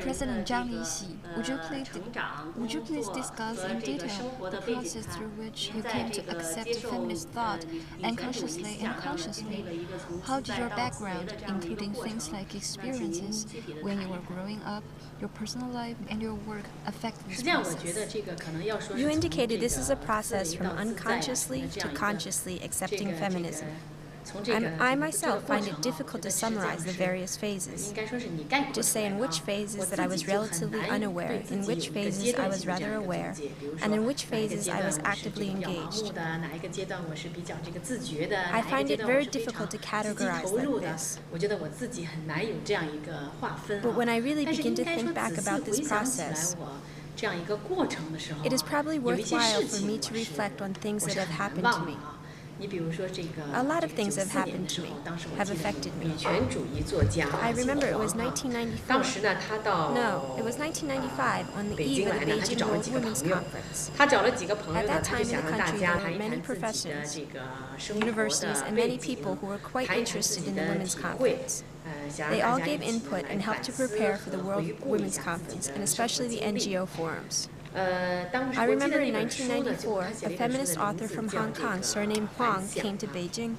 President Zhang Li Xi, would you please discuss in detail the process through which you came to accept feminist thought and consciously and unconsciously? How did your background, including things like experiences when you were growing up, your personal life, and your work affect this process? You indicated this is a process from unconsciously to consciously accepting feminism. I myself find it difficult to summarize the various phases, to say in which phases that I was relatively unaware, in which phases I was rather aware, and in which phases I was actively engaged. I find it very difficult to categorize like this. But when I really begin to think back about this process, it is probably worthwhile for me to reflect on things that have happened to me. A lot of things have happened to me, have affected me. I remember it was 1994. No, it was 1995 on the eve of the Beijing World Women's Conference. At that time in the country, there were many professors, universities, and many people who were quite interested in the Women's Conference. They all gave input and helped to prepare for the World Women's Conference, and especially the NGO forums. I remember in 1994, a feminist author from Hong Kong, surnamed Huang, came to Beijing.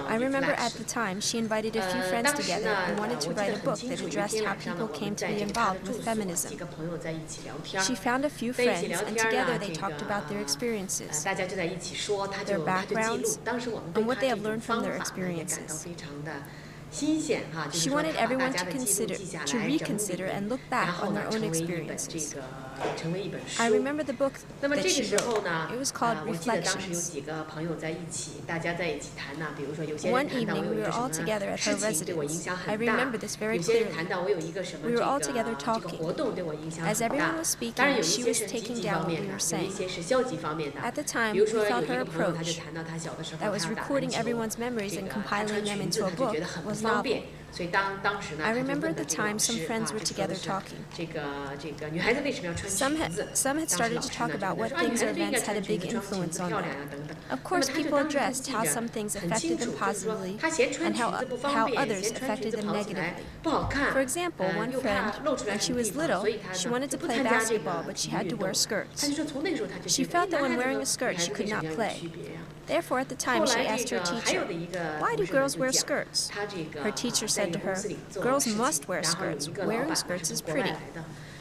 I remember at the time she invited a few friends together and wanted to write a book that addressed how people came to be involved with feminism. She found a few friends, and together they talked about their experiences, their backgrounds, and what they have learned from their experiences. She wanted everyone to reconsider and look back on their own experiences. I remember the book that she wrote. It was called Reflections. One evening, we were all together at her residence. I remember this very clearly. We were all together talking. As everyone was speaking, she was taking down what we were saying. At the time, we felt her approach, that was recording everyone's memories and compiling them into a book, was novel. I remember at the time some friends were together talking. Some had started to talk about what things or events had a big influence on them. Of course, people addressed how some things affected them positively and how others affected them negatively. For example, one friend, when she was little, she wanted to play basketball, but she had to wear skirts. She felt that when wearing a skirt, she could not play. Therefore, at the time, she asked her teacher, "Why do girls wear skirts?" Her teacher said to her, "Girls must wear skirts. Wearing skirts is pretty."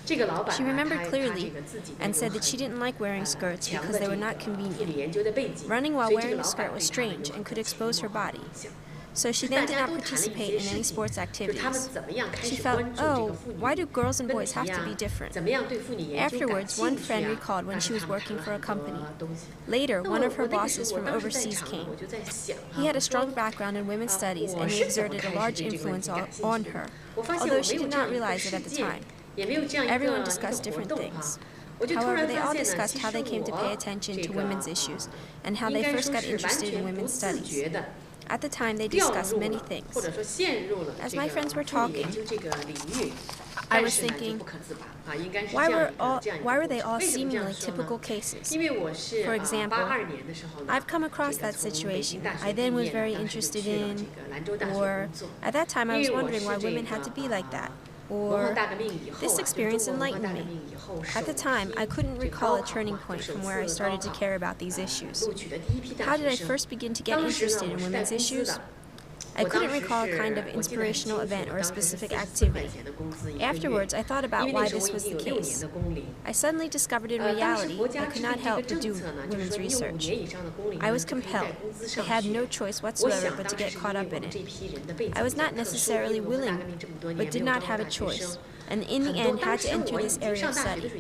She remembered clearly and said that she didn't like wearing skirts because they were not convenient. Running while wearing a skirt was strange and could expose her body. So she then did not participate in any sports activities. She felt, oh, why do girls and boys have to be different? Afterwards, one friend recalled when she was working for a company. Later, one of her bosses from overseas came. He had a strong background in women's studies, and he exerted a large influence on her, although she did not realize it at the time. Everyone discussed different things. However, they all discussed how they came to pay attention to women's issues and how they first got interested in women's studies. At the time, they discussed many things. As my friends were talking, I was thinking, why were they all seemingly typical cases? For example, I've come across that situation I then was very interested in, or at that time I was wondering why women had to be like that. Or, this experience enlightened me. At the time, I couldn't recall a turning point from where I started to care about these issues. How did I first begin to get interested in women's issues? I couldn't recall a kind of inspirational event or a specific activity. Afterwards, I thought about why this was the case. I suddenly discovered in reality I could not help but do women's research. I was compelled. I had no choice whatsoever but to get caught up in it. I was not necessarily willing, but did not have a choice, and in the end had to enter this area of study.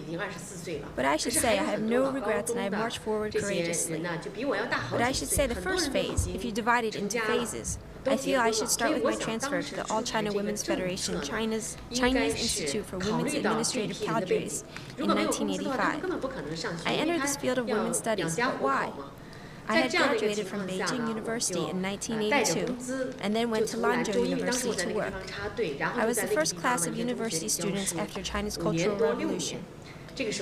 But I should say I have no regrets and I have marched forward courageously. But I should say the first phase, if you divide it into phases, I feel I should start with my transfer to the All China Women's Federation, Chinese Institute for Women's Administrative Cadres, in 1985. I entered this field of women's studies, but why? I had graduated from Beijing University in 1982 and then went to Lanzhou University to work. I was the first class of university students after China's Cultural Revolution.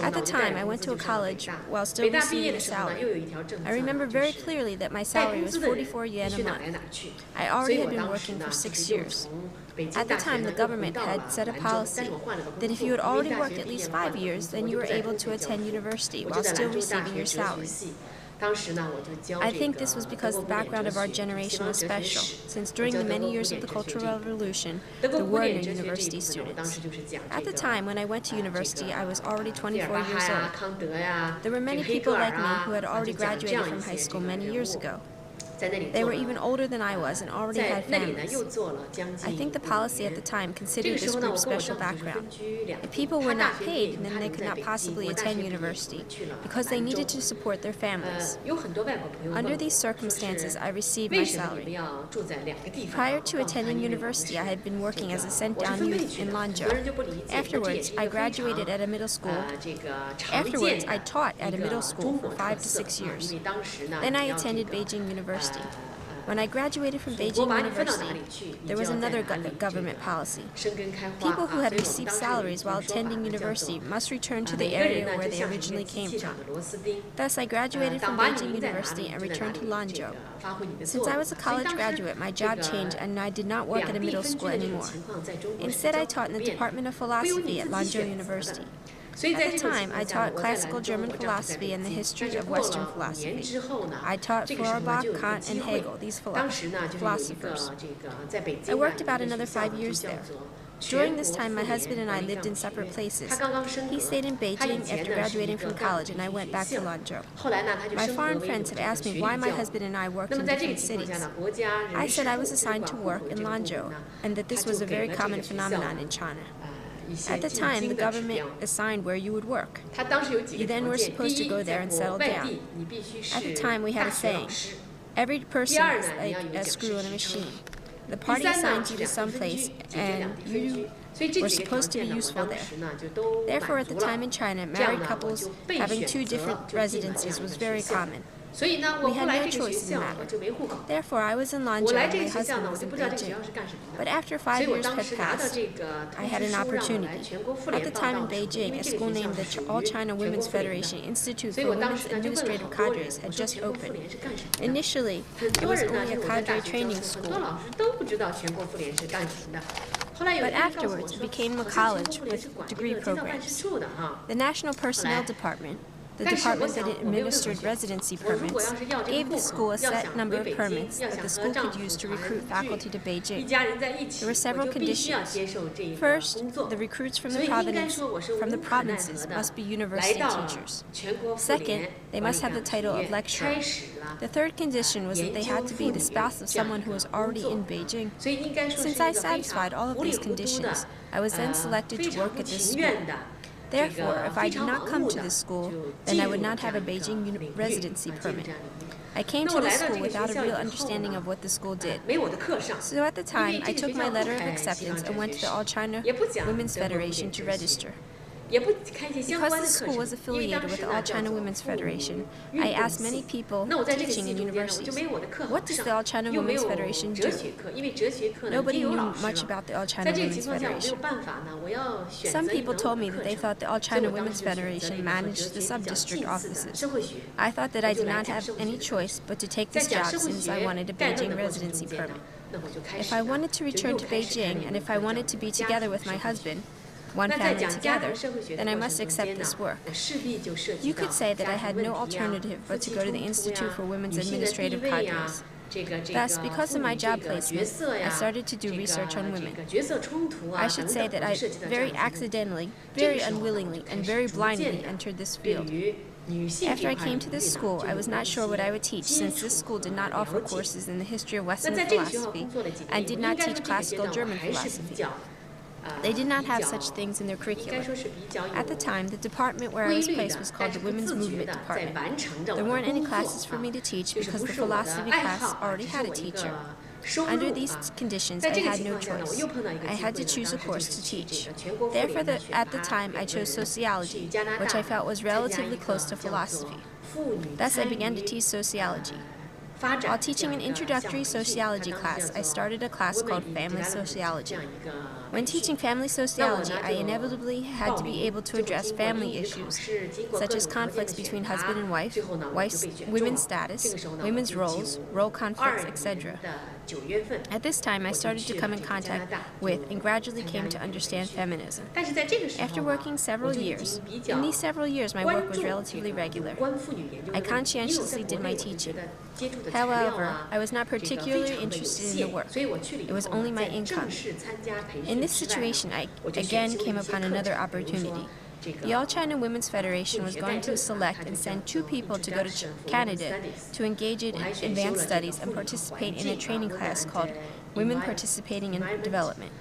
At the time, I went to a college while still receiving a salary. I remember very clearly that my salary was 44 yen a month. I already had been working for 6 years. At the time, the government had set a policy that if you had already worked at least 5 years, then you were able to attend university while still receiving your salary. I think this was because the background of our generation was special, since during the many years of the Cultural Revolution, there were no university students. At the time when I went to university, I was already 24 years old. There were many people like me who had already graduated from high school many years ago. They were even older than I was and already had families. I think the policy at the time considered this group's special background. If people were not paid, then they could not possibly attend university because they needed to support their families. Under these circumstances, I received my salary. Prior to attending university, I had been working as a sent-down youth in Lanzhou. Afterwards, I graduated at a middle school. Afterwards, I taught at a middle school for 5 to 6 years. Then I attended Beijing University. When I graduated from Beijing University, there was another government policy. People who had received salaries while attending university must return to the area where they originally came from. Thus, I graduated from Beijing University and returned to Lanzhou. Since I was a college graduate, my job changed and I did not work at a middle school anymore. Instead, I taught in the Department of Philosophy at Lanzhou University. At the time, I taught classical German philosophy and the history of Western philosophy. I taught Feuerbach, Kant, and Hegel, these philosophers. I worked about another 5 years there. During this time, my husband and I lived in separate places. He stayed in Beijing after graduating from college, and I went back to Lanzhou. My foreign friends had asked me why my husband and I worked in different cities. I said I was assigned to work in Lanzhou, and that this was a very common phenomenon in China. At the time, the government assigned where you would work. You then were supposed to go there and settle down. At the time, we had a saying, every person is like a screw in a machine. The party assigns you to some place, and you were supposed to be useful there. Therefore, at the time in China, married couples having 2 different residences was very common. We had no choice in the matter. Therefore, I was in Lanzhou and my husband was in Beijing. But after 5 years had passed, I had an opportunity. At the time in Beijing, a school named the All China Women's Federation Institute for Women's Administrative Cadres had just opened. Initially, it was only a cadre training school. But afterwards, it became a college with degree programs. The National Personnel Department, the department that administered residency permits, gave the school a set number of permits that the school could use to recruit faculty to Beijing. There were several conditions. First, the recruits from the provinces must be university teachers. Second, they must have the title of lecturer. The third condition was that they had to be the spouse of someone who was already in Beijing. Since I satisfied all of these conditions, I was then selected to work at this school. Therefore, if I did not come to this school, then I would not have a Beijing residency permit. I came to this school without a real understanding of what the school did. So at the time, I took my letter of acceptance and went to the All China Women's Federation to register. Because the school was affiliated with the All China Women's Federation, I asked many people teaching in universities, what does the All China Women's Federation do? Nobody knew much about the All China Women's Federation. Some people told me that they thought the All China Women's Federation managed the sub-district offices. I thought that I did not have any choice but to take this job since I wanted a Beijing residency permit. If I wanted to return to Beijing and if I wanted to be together with my husband, one family together, then I must accept this work. You could say that I had no alternative but to go to the Institute for Women's Administrative Cadres. Thus, because of my job placement, I started to do research on women. I should say that I very accidentally, very unwillingly, and very blindly entered this field. After I came to this school, I was not sure what I would teach since this school did not offer courses in the history of Western philosophy and did not teach classical German philosophy. They did not have such things in their curriculum. At the time, the department where I was placed was called the Women's Movement Department. There weren't any classes for me to teach because the philosophy class already had a teacher. Under these conditions, I had no choice. I had to choose a course to teach. Therefore, at the time, I chose sociology, which I felt was relatively close to philosophy. Thus, I began to teach sociology. While teaching an introductory sociology class, I started a class called Family Sociology. When teaching family sociology, I inevitably had to be able to address family issues, such as conflicts between husband and wife, women's status, women's roles, role conflicts, etc. At this time, I started to come in contact with and gradually came to understand feminism. After working several years, in these several years my work was relatively regular. I conscientiously did my teaching. However, I was not particularly interested in the work. It was only my income. In this situation, I again came upon another opportunity. The All China Women's Federation was going to select and send 2 people to go to Canada to engage in advanced studies and participate in a training class called Women Participating in Development.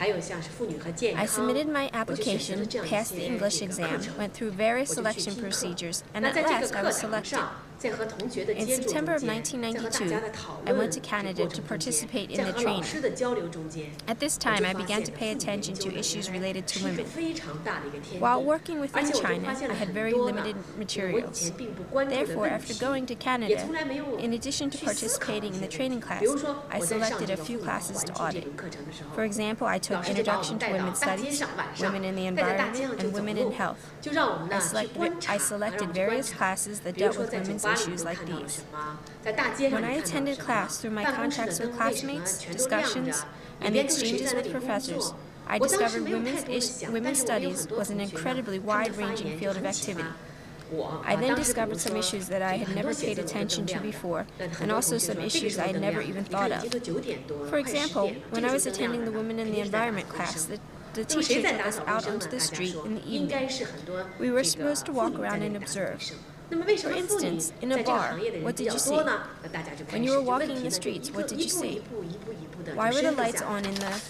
I submitted my application, passed the English exam, went through various selection procedures, and at last I was selected. In September of 1992, I went to Canada to participate in the training. At this time, I began to pay attention to issues related to women. While working within China, I had very limited materials. Therefore, after going to Canada, in addition to participating in the training class, I selected a few classes to audit. For example, I took Introduction to Women's Studies, Women in the Environment, and Women in Health. I selected various classes that dealt with women's issues like these. When I attended class through my contacts with classmates, discussions, and the exchanges with professors, I discovered women's studies was an incredibly wide-ranging field of activity. I then discovered some issues that I had never paid attention to before, and also some issues I had never even thought of. For example, when I was attending the Women in the Environment class, the teacher took us out onto the street in the evening. We were supposed to walk around and observe. For instance, in a bar, what did you see? When you were walking in the streets, what did you see? Why were the lights on in the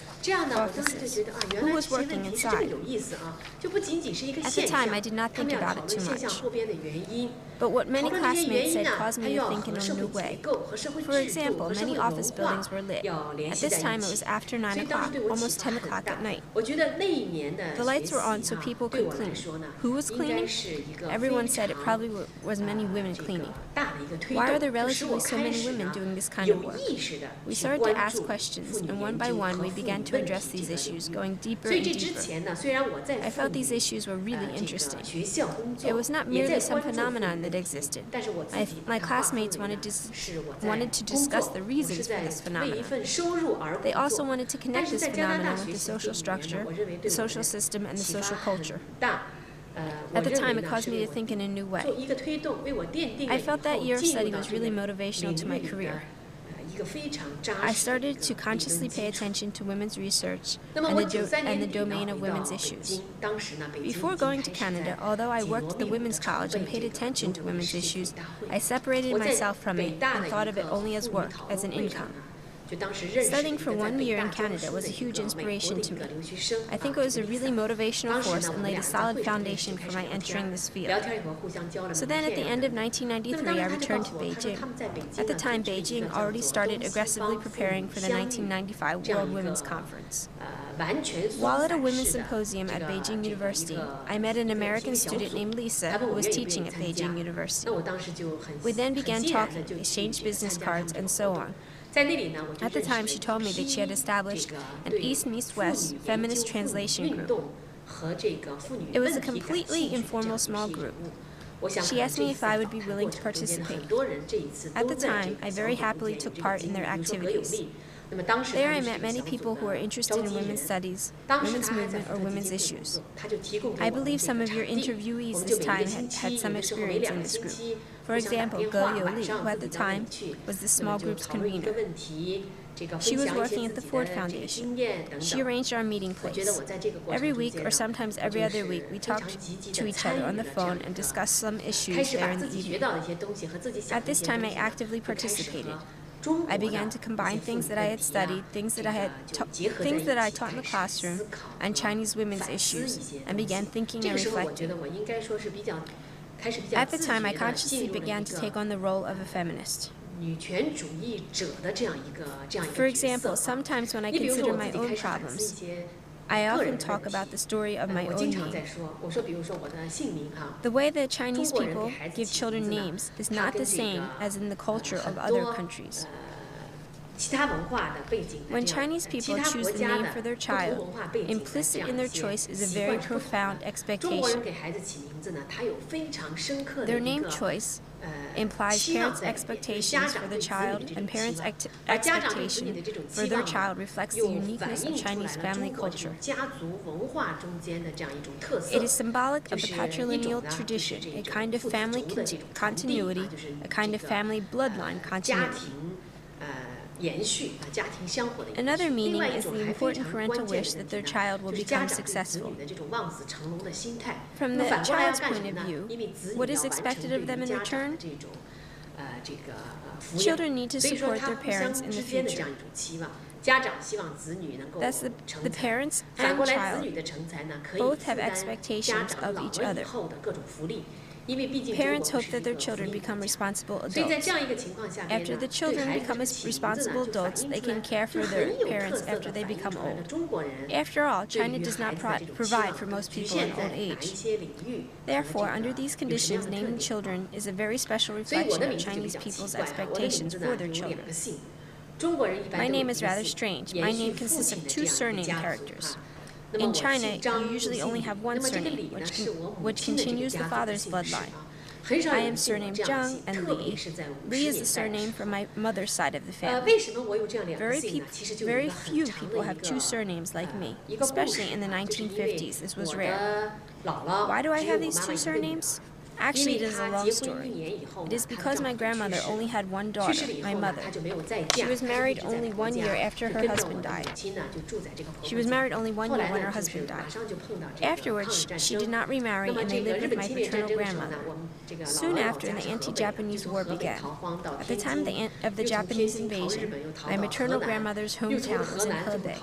offices? Who was working inside? At the time, I did not think about it too much. But what many classmates said caused me to think in a new way. For example, many office buildings were lit. At this time, it was after 9 o'clock, almost 10 o'clock at night. The lights were on so people could clean. Who was cleaning? Everyone said it probably was many women cleaning. Why are there relatively so many women doing this kind of work? We started to ask questions, and one by one we began to address these issues, going deeper and deeper. I felt these issues were really interesting. It was not merely some phenomenon that existed. My classmates wanted to discuss the reasons for this phenomenon. They also wanted to connect this phenomenon with the social structure, the social system, and the social culture. At the time, it caused me to think in a new way. I felt that year of study was really motivational to my career. I started to consciously pay attention to women's research and the domain of women's issues. Before going to Canada, although I worked at the Women's College and paid attention to women's issues, I separated myself from it and thought of it only as work, as an income. Studying for 1 year in Canada was a huge inspiration to me. I think it was a really motivational force and laid a solid foundation for my entering this field. So then at the end of 1993, I returned to Beijing. At the time, Beijing already started aggressively preparing for the 1995 World Women's Conference. While at a women's symposium at Beijing University, I met an American student named Lisa who was teaching at Beijing University. We then began talking, exchanged business cards, and so on. At the time, she told me that she had established an East-Meets-West feminist translation group. It was a completely informal small group. She asked me if I would be willing to participate. At the time, I very happily took part in their activities. There I met many people who were interested in women's studies, women's movement, or women's issues. I believe some of your interviewees this time had some experience in this group. For example, Ge Youli, who at the time was the small group's convener. She was working at the Ford Foundation. She arranged our meeting place. Every week, or sometimes every other week, we talked to each other on the phone and discussed some issues there in the evening. At this time, I actively participated. I began to combine things that I had studied, things that I taught in the classroom, and Chinese women's issues, and began thinking and reflecting. At the time, I consciously began to take on the role of a feminist. For example, sometimes when I consider my own problems, I often talk about the story of my own name. The way that Chinese people give children names is not the same as in the culture of other countries. When Chinese people choose the name for their child, implicit in their choice is a very profound expectation. Their name choice implies parents' expectations for the child, and parents' expectation for their child reflects the uniqueness of Chinese family culture. It is symbolic of the patrilineal tradition, a kind of family continuity, a kind of family bloodline continuity. Another meaning is the important parental wish that their child will become successful. From the child's point of view, what is expected of them in return? Children need to support their parents in the future. Thus, the parents and child both have expectations of each other. Parents hope that their children become responsible adults. After the children become responsible adults, they can care for their parents after they become old. After all, China does not provide for most people in old age. Therefore, under these conditions, naming children is a very special reflection of Chinese people's expectations for their children. My name is rather strange. My name consists of 2 surname characters. In China, you usually only have one surname, which continues the father's bloodline. I am surnamed Zhang and Li. Li is the surname from my mother's side of the family. Very few people have 2 surnames like me, especially in the 1950s. This was rare. Why do I have these 2 surnames? Actually, it is a long story. It is because my grandmother only had one daughter, my mother. She was married only 1 year after her husband died. She was married only 1 year when her husband died. Afterwards, she did not remarry, and they lived with my paternal grandmother. Soon after, the anti-Japanese war began. At the time of the Japanese invasion, my maternal grandmother's hometown was in Hebei.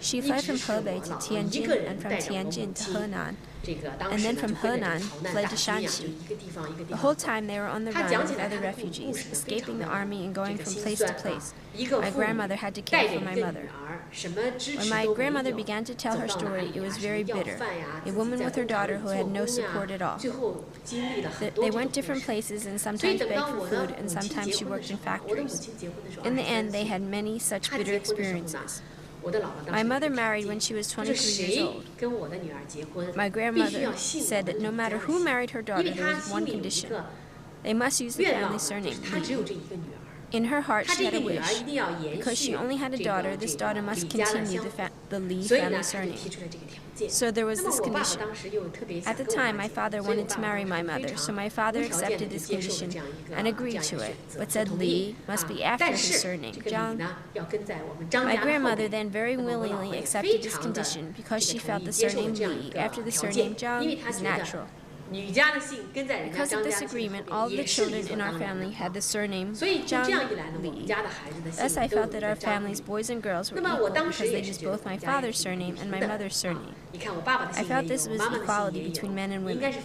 She fled from Hebei to Tianjin, and from Tianjin to Henan, and then from Henan fled to Shanxi. The whole time they were on the run with other refugees, escaping the army and going from place to place. My grandmother had to care for my mother. When my grandmother began to tell her story, it was very bitter. A woman with her daughter who had no support at all. They went different places and sometimes begged for food, and sometimes she worked in factories. In the end, they had many such bitter experiences. My mother married when she was 23 years old. My grandmother said that no matter who married her daughter, there was one condition. They must use the family surname. In her heart, she had a wish. Because she only had a daughter, this daughter must continue the Li family surname. So there was this condition. At the time, my father wanted to marry my mother, so my father accepted this condition and agreed to it, but said Li must be after his surname, Zhang. My grandmother then very willingly accepted this condition because she felt the surname Li after the surname Zhang is natural. Because of this agreement, all of the children in our family had the surname Zhang Li. Thus, I felt that our family's boys and girls were equal because they used both my father's surname and my mother's surname. I felt this was equality between men and women.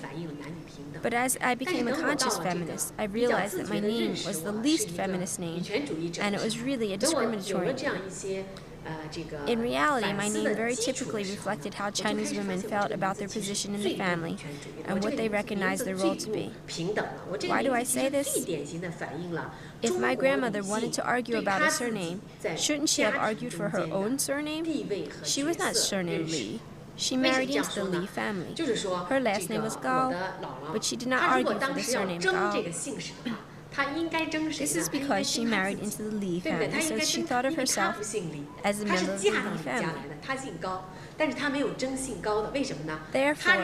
But as I became a conscious feminist, I realized that my name was the least feminist name, and it was really a discriminatory name. In reality, my name very typically reflected how Chinese women felt about their position in the family and what they recognized their role to be. Why do I say this? If my grandmother wanted to argue about a surname, shouldn't she have argued for her own surname? She was not surnamed Li. She married into the Li family. Her last name was Gao, but she did not argue for the surname Gao. This is because she married into the Li family, so she thought of herself as a member of the Li family. Therefore,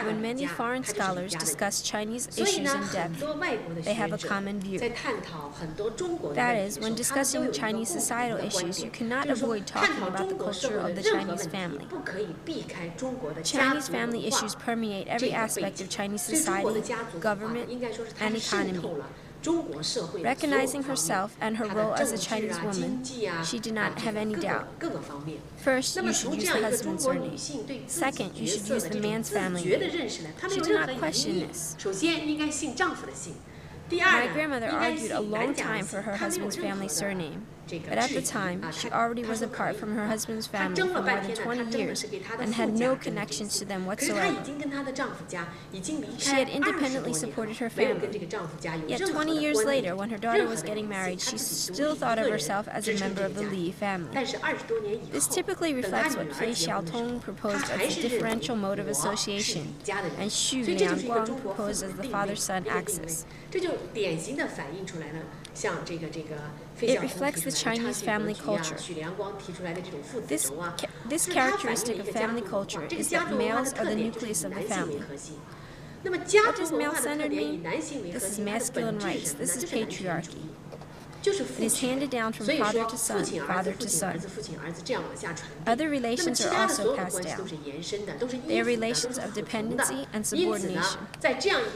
when many foreign scholars discuss Chinese issues in depth, they have a common view. That is, when discussing Chinese societal issues, you cannot avoid talking about the culture of the Chinese family. Chinese family issues permeate every aspect of Chinese society, government, and economy. Recognizing herself and her role as a Chinese woman, she did not have any doubt. First, you should use the husband's surname. Second, you should use the man's family name. She did not question this. My grandmother argued a long time for her husband's family surname. But at the time, she already was apart from her husband's family for more than 20 years and had no connections to them whatsoever. She had independently supported her family. Yet 20 years later, when her daughter was getting married, she still thought of herself as a member of the Li family. This typically reflects what Shi Tong proposed as the differential mode of association, and Xu Liangguang proposed as the father-son axis. It reflects the Chinese family culture. This characteristic of family culture is that males are the nucleus of the family. What does male-centered mean? This is masculine rights. This is patriarchy. It is handed down from father to son, father to son. Other relations are also passed down. They are relations of dependency and subordination.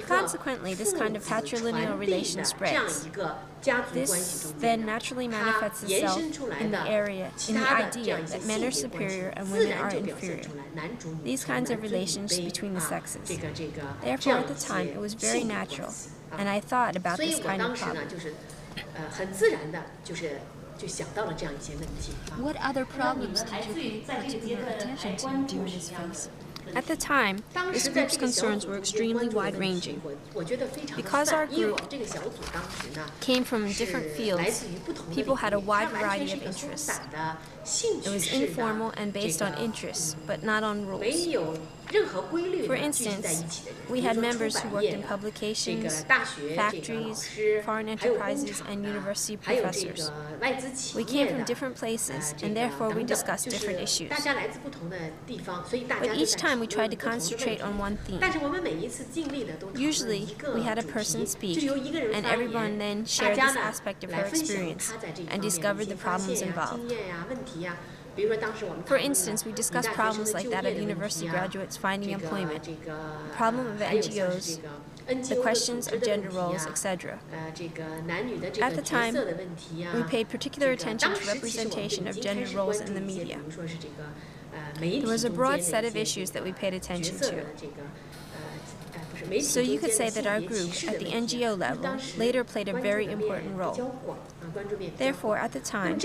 Consequently, this kind of patrilineal relation spreads. This then naturally manifests itself in the idea that men are superior and women are inferior. These kinds of relations between the sexes. Therefore, at the time, it was very natural, and I thought about this kind of problem. What other problems did you pay particular attention to during this phase? At the time, this group's concerns were extremely wide-ranging. Because our group came from different fields, people had a wide variety of interests. It was informal and based on interests, but not on rules. For instance, we had members who worked in publications, factories, foreign enterprises, and university professors. We came from different places, and therefore we discussed different issues. But each time we tried to concentrate on one theme. Usually, we had a person speak, and everyone then shared this aspect of her experience and discovered the problems involved. For instance, we discussed problems like that of university graduates finding employment, the problem of NGOs, the questions of gender roles, etc. At the time, we paid particular attention to representation of gender roles in the media. There was a broad set of issues that we paid attention to. So you could say that our group, at the NGO level, later played a very important role. Therefore, at the time,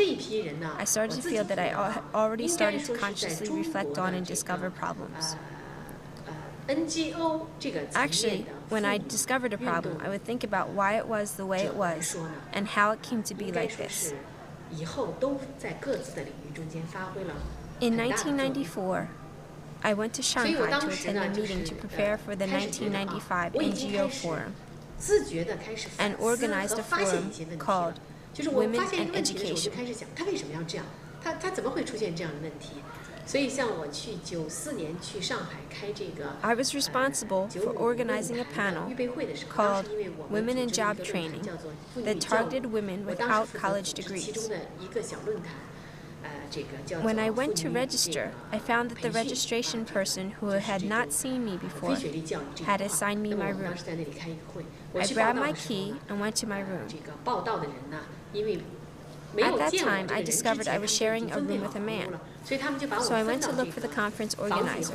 I started to feel that I already started to consciously reflect on and discover problems. Actually, when I discovered a problem, I would think about why it was the way it was and how it came to be like this. In 1994, I went to Shanghai to attend a meeting to prepare for the 1995 NGO Forum and organized a forum called Women and Education. I was responsible for organizing a panel called Women in Job Training that targeted women without college degrees. When I went to register, I found that the registration person who had not seen me before had assigned me my room. I grabbed my key and went to my room. At that time, I discovered I was sharing a room with a man. So I went to look for the conference organizer.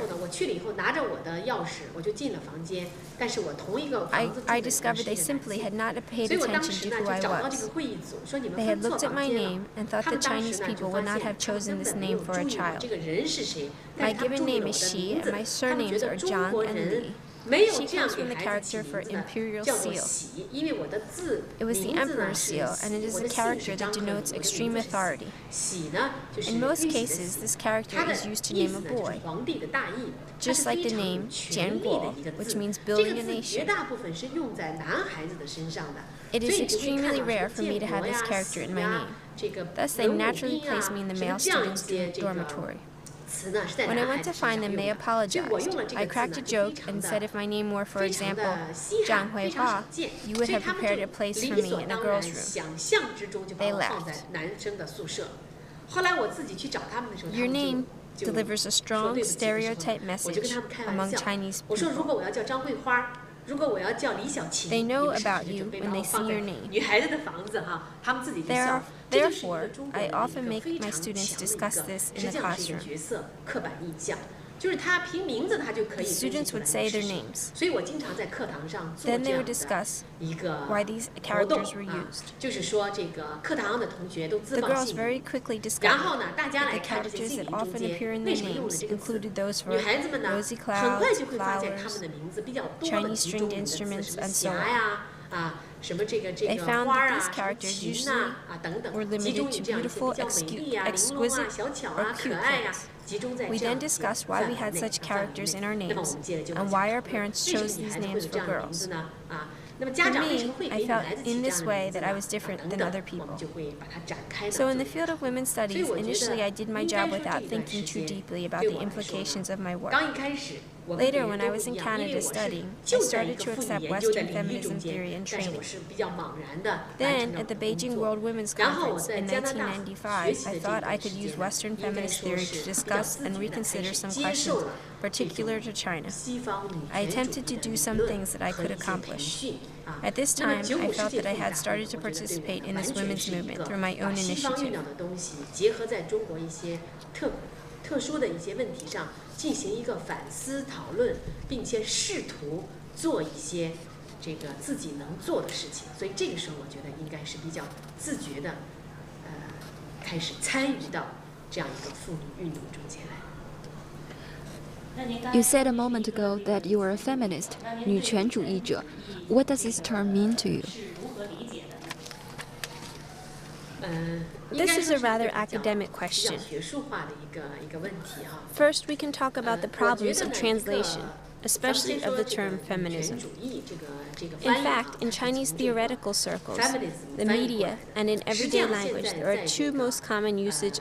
I discovered they simply had not paid attention to who I was. They had looked at my name and thought that Chinese people would not have chosen this name for a child. My given name is Shi, and my surnames are Zhang and Li. She comes from the character for imperial seal. It was the emperor's seal, and it is a character that denotes extreme authority. In most cases, this character is used to name a boy, just like the name Jianguo, which means building a nation. It is extremely rare for me to have this character in my name. Thus, they naturally place me in the male students' dormitory. When I went to find them, they apologized. I cracked a joke and said if my name were, for example, Zhang Huihua, you would have prepared a place for me in a girl's room. They laughed. Your name delivers a strong stereotype message among Chinese people. They know about you when they see your name. Therefore, I often make my students discuss this in the classroom. The students would say their names. Then they would discuss why these characters were used. The girls very quickly discovered that the characters that often appear in their names included those for rosy clouds, flowers, Chinese stringed instruments, and so on. They found that these characters usually were limited to beautiful, exquisite, or cute things. We then discussed why we had such characters in our names and why our parents chose these names for girls. For me, I felt in this way that I was different than other people. So in the field of women's studies, initially I did my job without thinking too deeply about the implications of my work. Later, when I was in Canada studying, I started to accept Western feminism theory and training. Then, at the Beijing World Women's Conference in 1995, I thought I could use Western feminist theory to discuss and reconsider some questions particular to China. I attempted to do some things that I could accomplish. At this time, I felt that I had started to participate in this women's movement through my own initiative. 特殊的一些问题上进行一个反思讨论，并且试图做一些这个自己能做的事情。所以这个时候，我觉得应该是比较自觉的，开始参与到这样一个妇女运动中间来。 You said a moment ago that you are a feminist, 女权主义者. What does this term mean to you? This is a rather academic question. First, we can talk about the problems of translation, especially of the term feminism. In fact, in Chinese theoretical circles, the media, and in everyday language, there are two most common usages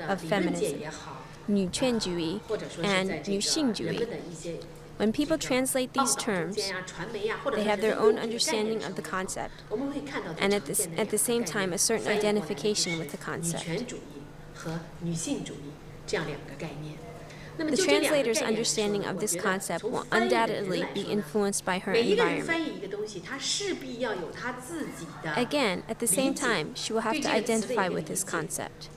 of feminism, 女权主义 and 女性主义. When people translate these terms, they have their own understanding of the concept, and at the same time a certain identification with the concept. The translator's understanding of this concept will undoubtedly be influenced by her environment. Again, at the same time, she will have to identify with this concept.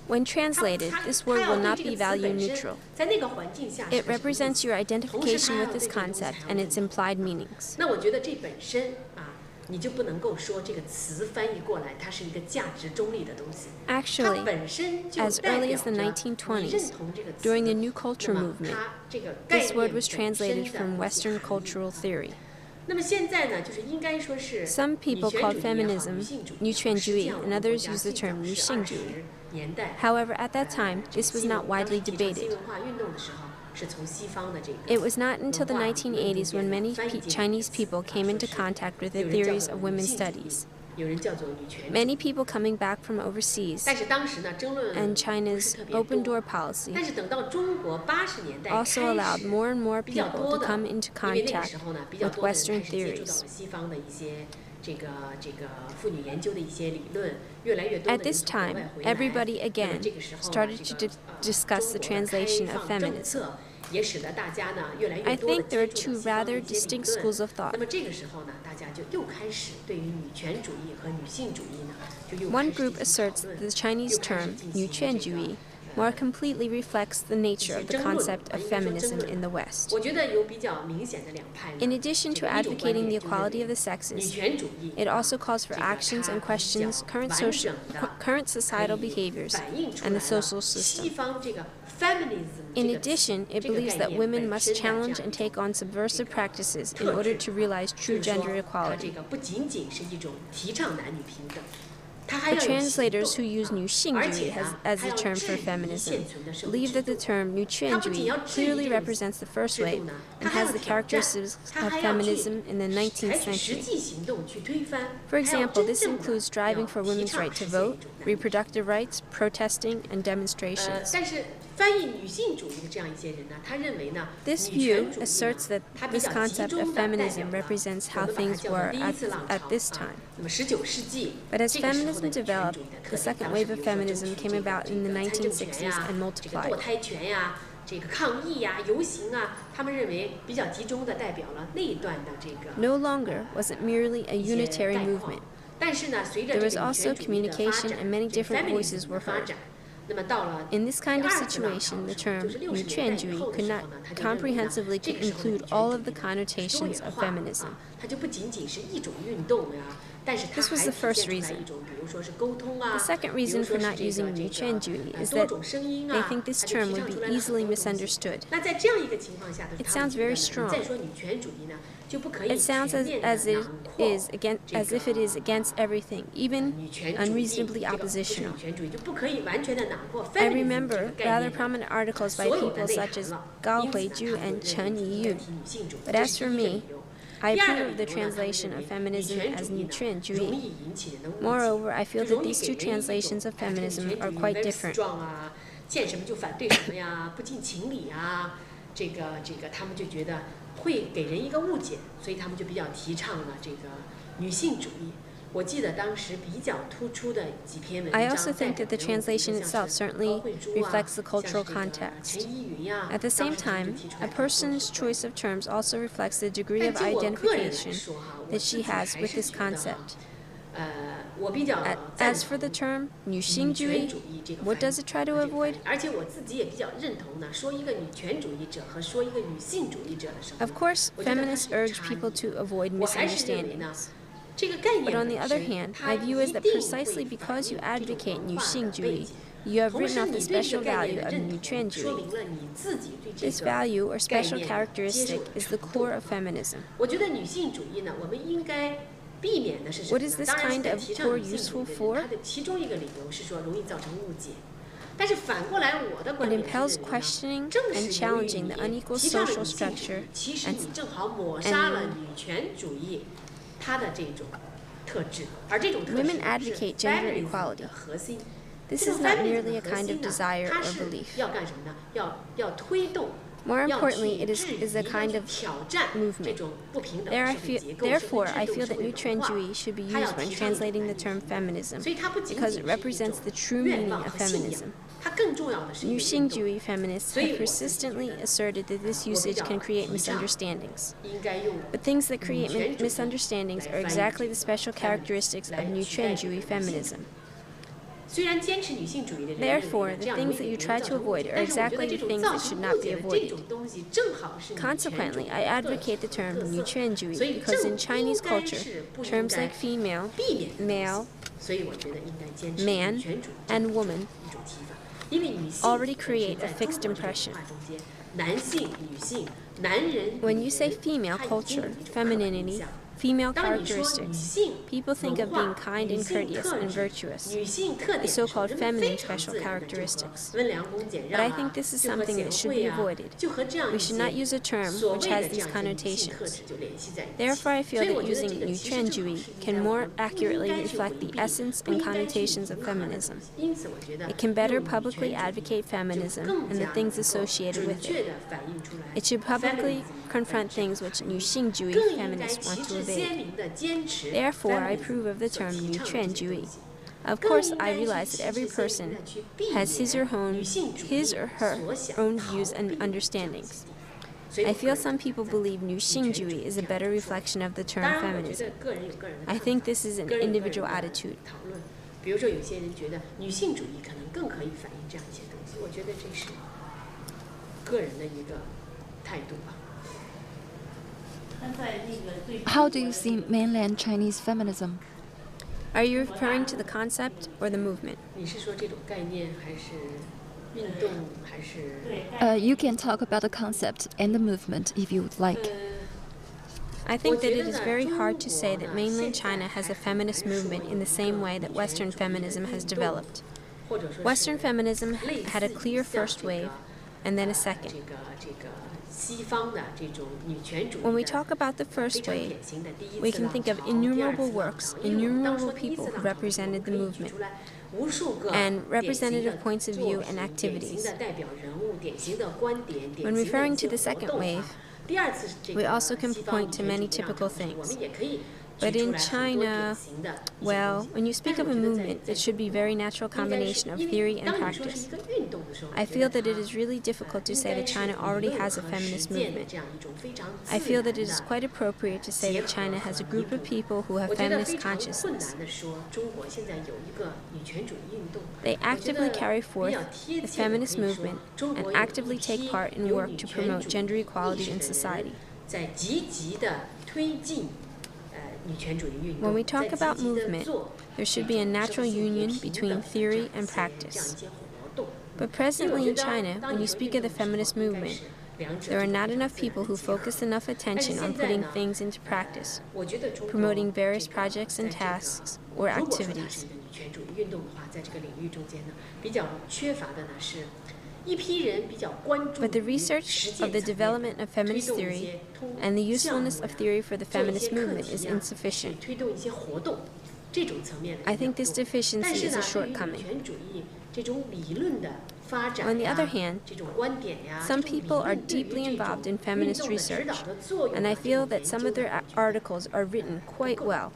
When translated, this word will not be value neutral. It represents your identification with this concept and its implied meanings. Actually, as early as the 1920s, during the New Culture movement, this word was translated from Western cultural theory. Some people called feminism 女权主义, and others use the term 女性主义. However, at that time, this was not widely debated. It was not until the 1980s when many Chinese people came into contact with the theories of women's studies. Many people coming back from overseas and China's open-door policy also allowed more and more people to come into contact with Western theories. At this time, everybody again started to discuss the translation of feminism. I think there are two rather distinct schools of thought. One group asserts that the Chinese term 女权主义 more completely reflects the nature of the concept of feminism in the West. In addition to advocating the equality of the sexes, it also calls for actions and questions current societal behaviors and the social system. In addition, it believes that women must challenge and take on subversive practices in order to realize true gender equality. The translators who use 女性主义 as the term for feminism believe that the term 女权主义 clearly represents the first wave and has the characteristics of feminism in the 19th century. For example, this includes striving for women's right to vote, reproductive rights, protesting, and demonstrations. This view asserts that this concept of feminism represents how things were at this time. But as feminism developed, the second wave of feminism came about in the 1960s and multiplied. No longer was it merely a unitary movement. There was also communication and many different voices were heard. In this kind of situation, the term 女权主义 could not comprehensively include all of the connotations of feminism. This was the first reason. The second reason for not using 女权主义 is that they think this term would be easily misunderstood. It sounds very strong. It sounds as if it is against everything, even unreasonably oppositional. I remember rather prominent articles by people such as Gao Huizhu and Chen Yiyu. But as for me, I approve of the translation of feminism as 女权主义. Moreover, I feel that these two translations of feminism are quite different. 他们就觉得会给人一个误解，所以他们就比较提倡了这个女性主义。我记得当时比较突出的几篇文章。I also think that the translation itself certainly reflects the cultural context. At the same time, a person's choice of terms also reflects the degree of identification that she has with this concept. As for the term 女性主义, what does it try to avoid? Of course, feminists urge people to avoid misunderstandings. But on the other hand, my view is that precisely because you advocate 女性主义, you have written off the special value of 女权主义. This value or special characteristic is the core of feminism. What is this kind of core useful for? It impels questioning and challenging the unequal social structure and women advocate gender equality. This is not merely a kind of desire or belief. More importantly, it is a kind of movement. Therefore, I feel that 女权主义 should be used when translating the term feminism, because it represents the true meaning of feminism. 女性主义 feminists have persistently asserted that this usage can create misunderstandings. But things that create misunderstandings are exactly the special characteristics of 女权主义 feminism. Therefore, the things that you try to avoid are exactly the things that should not be avoided. Consequently, I advocate the term 女权主义 because in Chinese culture, terms like female, male, man, and woman already create a fixed impression. When you say female culture, femininity, female characteristics, people think of being kind and courteous and virtuous, the so-called feminine special characteristics. But I think this is something that should be avoided. We should not use a term which has these connotations. Therefore, I feel that using 女权主义 can more accurately reflect the essence and connotations of feminism. It can better publicly advocate feminism and the things associated with it. It should publicly confront things which 女性主义 feminists want to evade. Therefore, I approve of the term 女权主义. Of course, I realize that every person has his or her own views and understandings. I feel some people believe 女性主义 is a better reflection of the term feminism. I think this is an individual attitude. 比如说，有些人觉得女性主义可能更可以反映这样一些东西，我觉得这是个人的一个态度吧。 How do you see mainland Chinese feminism? Are you referring to the concept or the movement? 你是说这种概念，还是运动，还是？You can talk about the concept and the movement if you would like. I think that it is very hard to say that mainland China has a feminist movement in the same way that Western feminism has developed. Western feminism had a clear first wave and then a second. When we talk about the first wave, we can think of innumerable works, innumerable people who represented the movement, and representative points of view and activities. When referring to the second wave, we also can point to many typical things. But in China, well, when you speak of a movement, it should be a very natural combination of theory and practice. I feel that it is really difficult to say that China already has a feminist movement. I feel that it is quite appropriate to say that China has a group of people who have feminist consciousness. They actively carry forth the feminist movement and actively take part in work to promote gender equality in society. When we talk about movement, there should be a natural union between theory and practice. But presently in China, when you speak of the feminist movement, there are not enough people who focus enough attention on putting things into practice, promoting various projects and tasks or activities. But the research of the development of feminist theory and the usefulness of theory for the feminist movement is insufficient. I think this deficiency is a shortcoming. On the other hand, some people are deeply involved in feminist research, and I feel that some of their articles are written quite well.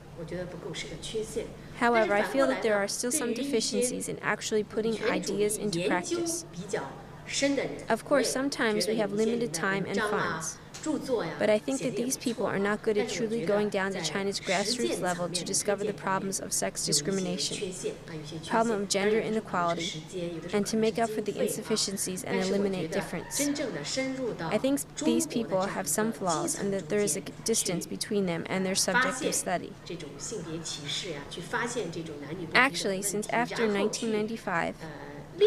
However, I feel that there are still some deficiencies in actually putting ideas into practice. Of course, sometimes we have limited time and funds, but I think that these people are not good at truly going down to China's grassroots level to discover the problems of sex discrimination, problem of gender inequality, and to make up for the insufficiencies and eliminate difference. I think these people have some flaws and that there is a distance between them and their subject of study. Actually, since after 1995,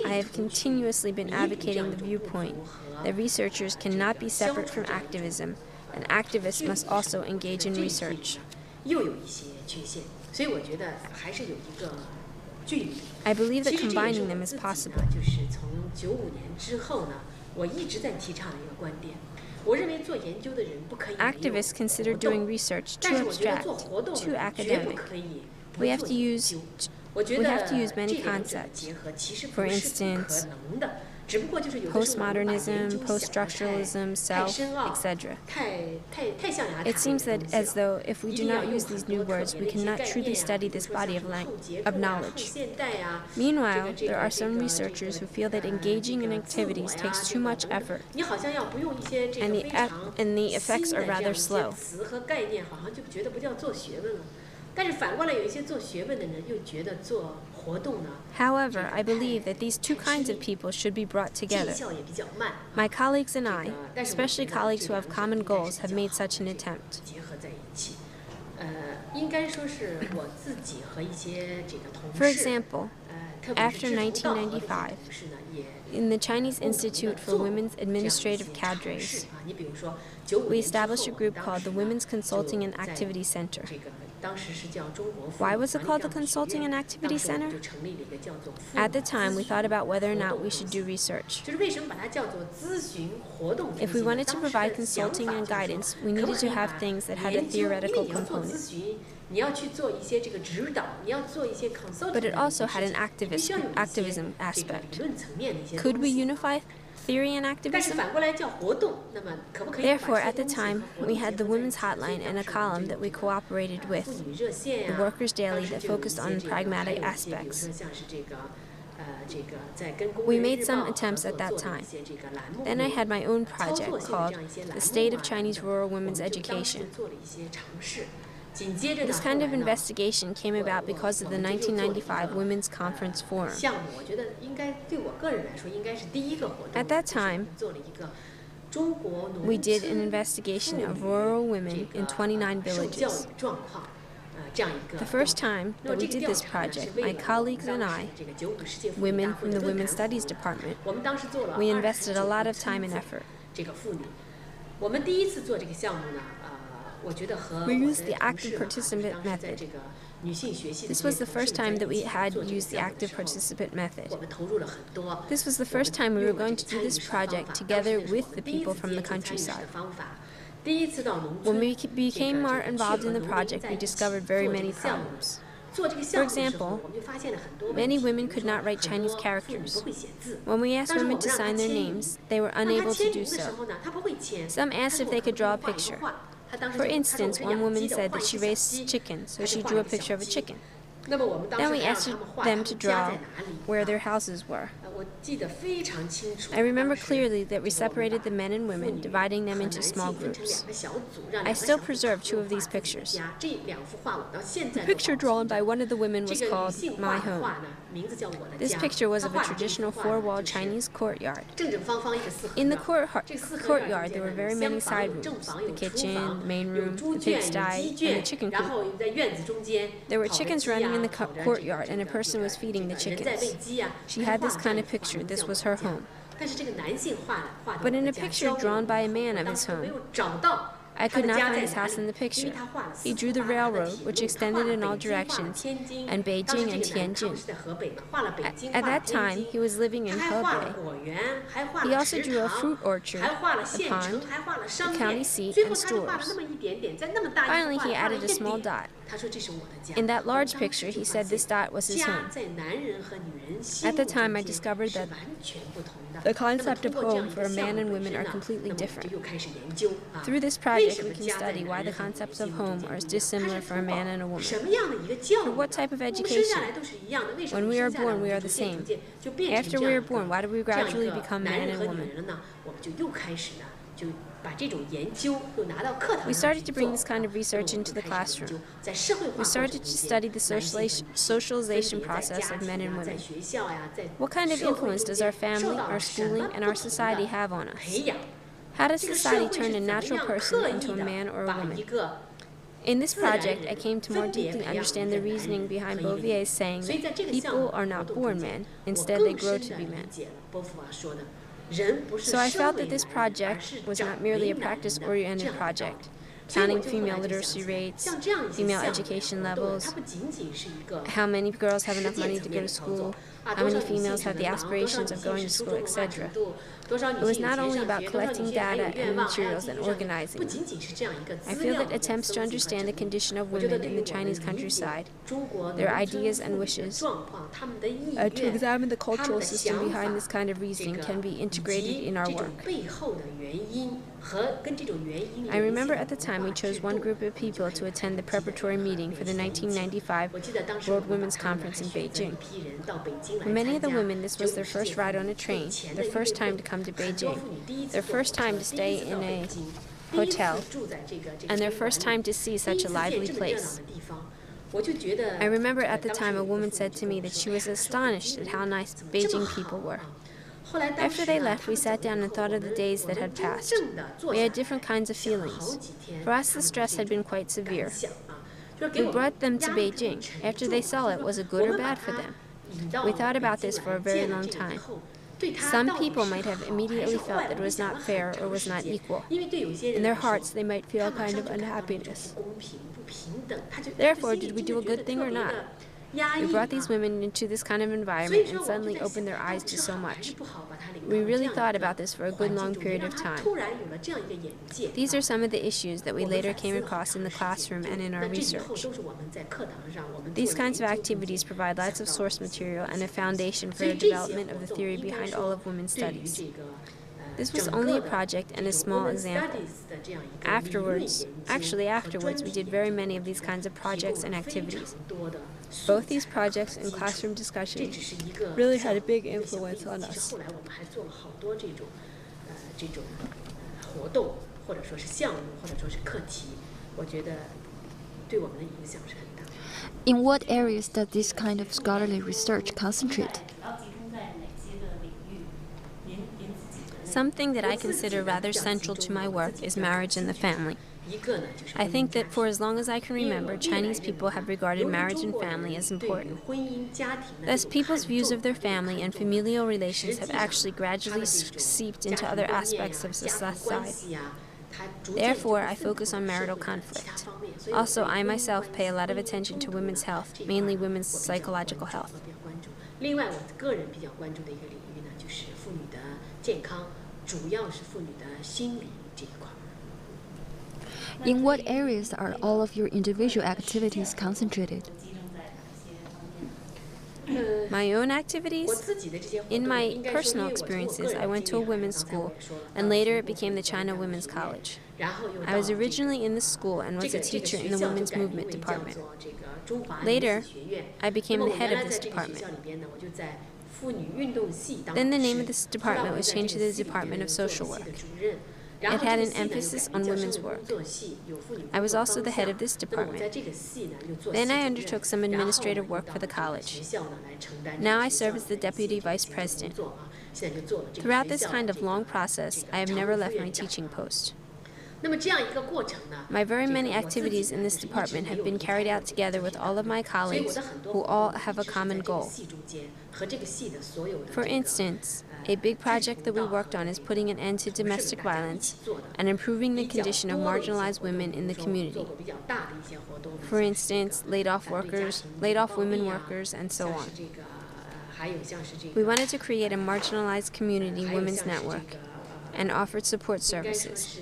I have continuously been advocating the viewpoint that researchers cannot be separate from activism, and activists must also engage in research. I believe that combining them is possible. Activists consider doing research too abstract, too academic. We have to use many concepts. For instance, postmodernism, post-structuralism, self, etc. It seems that as though if we do not use these new words, we cannot truly study this body of knowledge. Meanwhile, there are some researchers who feel that engaging in activities takes too much effort, and the effects are rather slow. However, I believe that these two kinds of people should be brought together. My colleagues and I, especially colleagues who have common goals, have made such an attempt. For example, after 1995, in the Chinese Institute for Women's Administrative Cadres, we established a group called the Women's Consulting and Activity Center. Why was it called the Consulting and Activity Center? At the time, we thought about whether or not we should do research. If we wanted to provide consulting and guidance, we needed to have things that had a theoretical component. But it also had an activism aspect. Could we unify theory and activism? Therefore, at the time, we had the Women's Hotline and a column that we cooperated with, the Workers' Daily, that focused on pragmatic aspects. We made some attempts at that time. Then I had my own project called The State of Chinese Rural Women's Education. This kind of investigation came about because of the 1995 Women's Conference Forum. At that time, we did an investigation of rural women in 29 villages. The first time that we did this project, my colleagues and I, women from the Women's Studies Department, we invested a lot of time and effort. We used the active participant method. This was the first time that we had used the active participant method. This was the first time we were going to do this project together with the people from the countryside. When we became more involved in the project, we discovered very many problems. For example, many women could not write Chinese characters. When we asked women to sign their names, they were unable to do so. Some asked if they could draw a picture. For instance, one woman said that she raised chickens, so she drew a picture of a chicken. Then we asked them to draw where their houses were. I remember clearly that we separated the men and women, dividing them into small groups. I still preserve 2 of these pictures. The picture drawn by one of the women was called My Home. This picture was of a traditional 4-walled Chinese courtyard. In the courtyard, there were very many side rooms: the kitchen, the main room, the pigsty, and the chicken coop. There were chickens running in the courtyard, and a person was feeding the chickens. She had this kind of picture. This was her home. But in a picture drawn by a man of his home, I could not find his house in the picture. He drew the railroad, which extended in all directions, and Beijing and Tianjin. At that time, he was living in Hebei. He also drew a fruit orchard, a pond, the county seat, and stores. Finally, he added a small dot. In that large picture, he said this dot was his home. At the time, I discovered that the concept of home for man and women are completely different. Through this project, we can study why the concepts of home are dissimilar for a man and a woman. For what type of education? When we are born, we are the same. After we are born, why do we gradually become man and woman? We started to bring this kind of research into the classroom. We started to study the socialization process of men and women. What kind of influence does our family, our schooling, and our society have on us? How does society turn a natural person into a man or a woman? In this project, I came to more deeply understand the reasoning behind Bouvier's saying that people are not born men, instead they grow to be men. So I felt that this project was not merely a practice-oriented project, counting female literacy rates, female education levels, how many girls have enough money to go to school, how many females have the aspirations of going to school, etc. It was not only about collecting data and materials and organizing them. I feel that attempts to understand the condition of women in the Chinese countryside, their ideas and wishes, to examine the cultural system behind this kind of reasoning can be integrated in our work. I remember at the time we chose one group of people to attend the preparatory meeting for the 1995 World Women's Conference in Beijing. For many of the women, this was their first ride on a train, their first time to come to Beijing, their first time to stay in a hotel, and their first time to see such a lively place. I remember at the time a woman said to me that she was astonished at how nice Beijing people were. After they left, we sat down and thought of the days that had passed. We had different kinds of feelings. For us, the stress had been quite severe. We brought them to Beijing. After they saw it, was it good or bad for them? We thought about this for a very long time. Some people might have immediately felt that it was not fair or was not equal. In their hearts, they might feel a kind of unhappiness. Therefore, did we do a good thing or not? We brought these women into this kind of environment and suddenly opened their eyes to so much. We really thought about this for a good long period of time. These are some of the issues that we later came across in the classroom and in our research. These kinds of activities provide lots of source material and a foundation for the development of the theory behind all of women's studies. This was only a project and a small example. Afterwards, we did very many of these kinds of projects and activities. Both these projects and classroom discussions really had a big influence on us. In what areas does this kind of scholarly research concentrate? Something that I consider rather central to my work is marriage and the family. I think that for as long as I can remember, Chinese people have regarded marriage and family as important. Thus, people's views of their family and familial relations have actually gradually seeped into other aspects of society. Therefore, I focus on marital conflict. Also, I myself pay a lot of attention to women's health, mainly women's psychological health. In what areas are all of your individual activities concentrated? My own activities? In my personal experiences, I went to a women's school, and later it became the China Women's College. I was originally in the school and was a teacher in the women's movement department. Later, I became the head of this department. Then the name of this department was changed to the Department of Social Work. It had an emphasis on women's work. I was also the head of this department. Then I undertook some administrative work for the college. Now I serve as the deputy vice president. Throughout this kind of long process, I have never left my teaching post. My very many activities in this department have been carried out together with all of my colleagues who all have a common goal. For instance, a big project that we worked on is putting an end to domestic violence and improving the condition of marginalized women in the community. For instance, laid-off women workers, and so on. We wanted to create a marginalized community women's network and offered support services.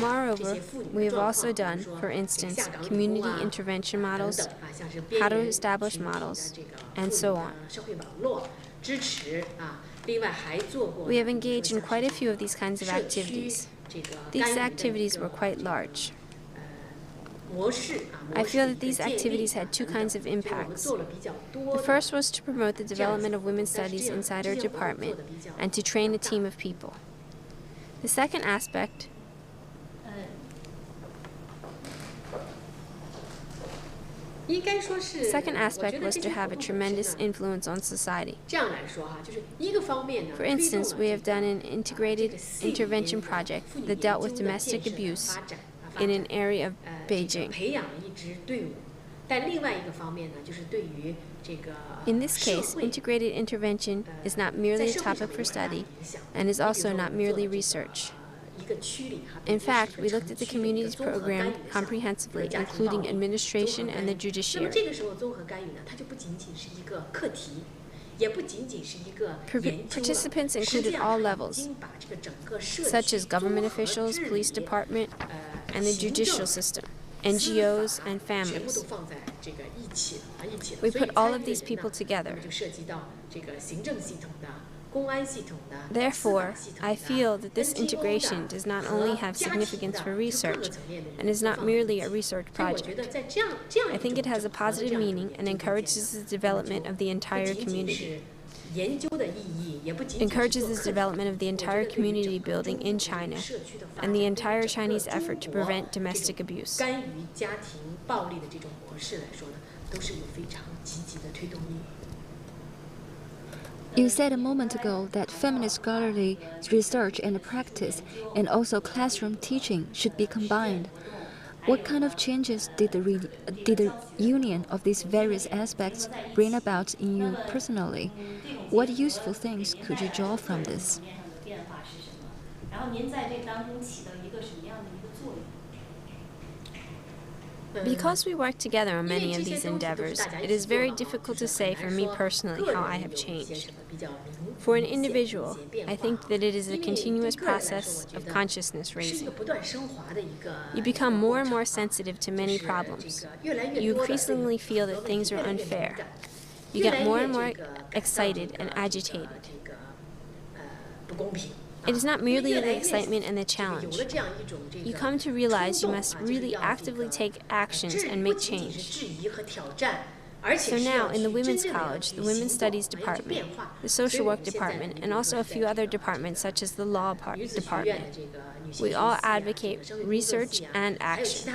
Moreover, we have also done, for instance, community intervention models, how to establish models, and so on. We have engaged in quite a few of these kinds of activities. These activities were quite large. I feel that these activities had two kinds of impacts. The first was to promote the development of women's studies inside our department and to train a team of people. The second aspect was to have a tremendous influence on society. For instance, we have done an integrated intervention project that dealt with domestic abuse in an area of Beijing. In this case, integrated intervention is not merely a topic for study and is also not merely research. In fact, we looked at the community's program comprehensively, including administration and the judiciary. Participants included all levels, such as government officials, police department, and the judicial system, NGOs, and families. We put all of these people together. Therefore, I feel that this integration does not only have significance for research and is not merely a research project. I think it has a positive meaning and encourages the development of the entire community. Encourages the development of the entire community building in China and the entire Chinese effort to prevent domestic abuse. You said a moment ago that feminist scholarly research and practice and also classroom teaching should be combined. What kind of changes did the union of these various aspects bring about in you personally? What useful things could you draw from this? Because we work together on many of these endeavors, it is very difficult to say for me personally how I have changed. For an individual, I think that it is a continuous process of consciousness raising. You become more and more sensitive to many problems. You increasingly feel that things are unfair. You get more and more excited and agitated. It is not merely the excitement and the challenge. You come to realize you must really actively take actions and make change. So now, in the Women's College, the Women's Studies Department, the Social Work Department, and also a few other departments such as the Law Department, we all advocate research and action.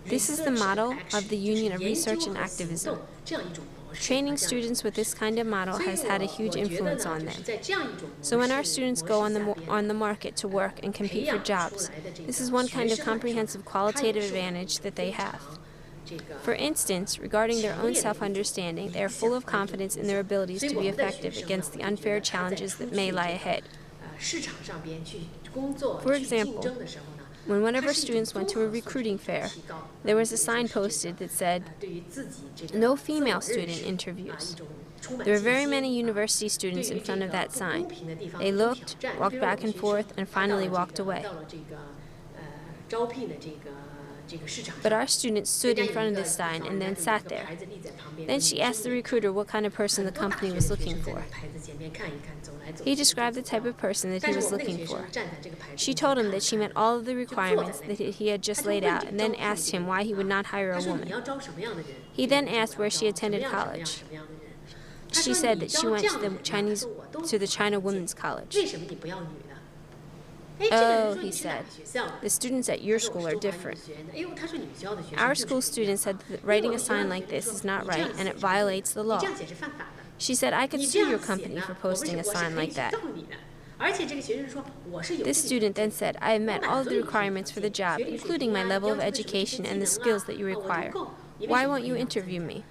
This is the model of the Union of Research and Activism. Training students with this kind of model has had a huge influence on them. So when our students go on the market to work and compete for jobs, this is one kind of comprehensive qualitative advantage that they have. For instance, regarding their own self-understanding, they are full of confidence in their abilities to be effective against the unfair challenges that may lie ahead. For example, when one of our students went to a recruiting fair, there was a sign posted that said, "No female student interviews." There were very many university students in front of that sign. They looked, walked back and forth, and finally walked away. But our student stood in front of the sign and then sat there. Then she asked the recruiter what kind of person the company was looking for. He described the type of person that he was looking for. She told him that she met all of the requirements that he had just laid out, and then asked him why he would not hire a woman. He then asked where she attended college. She said that she went to the China Women's College. Oh, he said, the students at your school are different. Our school students said that writing a sign like this is not right and it violates the law. She said, I could sue your company for posting a sign like that. This student then said, I have met all of the requirements for the job, including my level of education and the skills that you require. Why won't you interview me?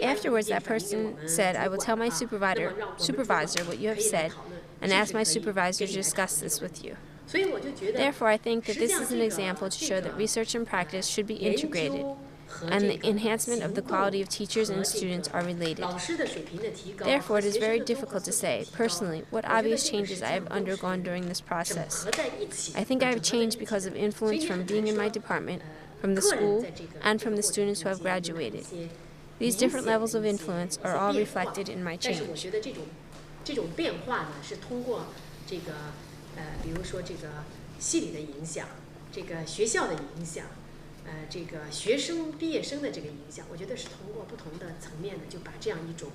Afterwards, that person said, I will tell my supervisor what you have said and ask my supervisor to discuss this with you. Therefore, I think that this is an example to show that research and practice should be integrated, and the enhancement of the quality of teachers and students are related. Therefore, it is very difficult to say, personally, what obvious changes I have undergone during this process. I think I have changed because of influence from being in my department, from the school, and from the students who have graduated. These different levels of influence are all reflected in my change. 这种变化呢，是通过这个比如说这个系里的影响，这个学校的影响，这个学生毕业生的这个影响，我觉得是通过不同的层面呢，就把这样一种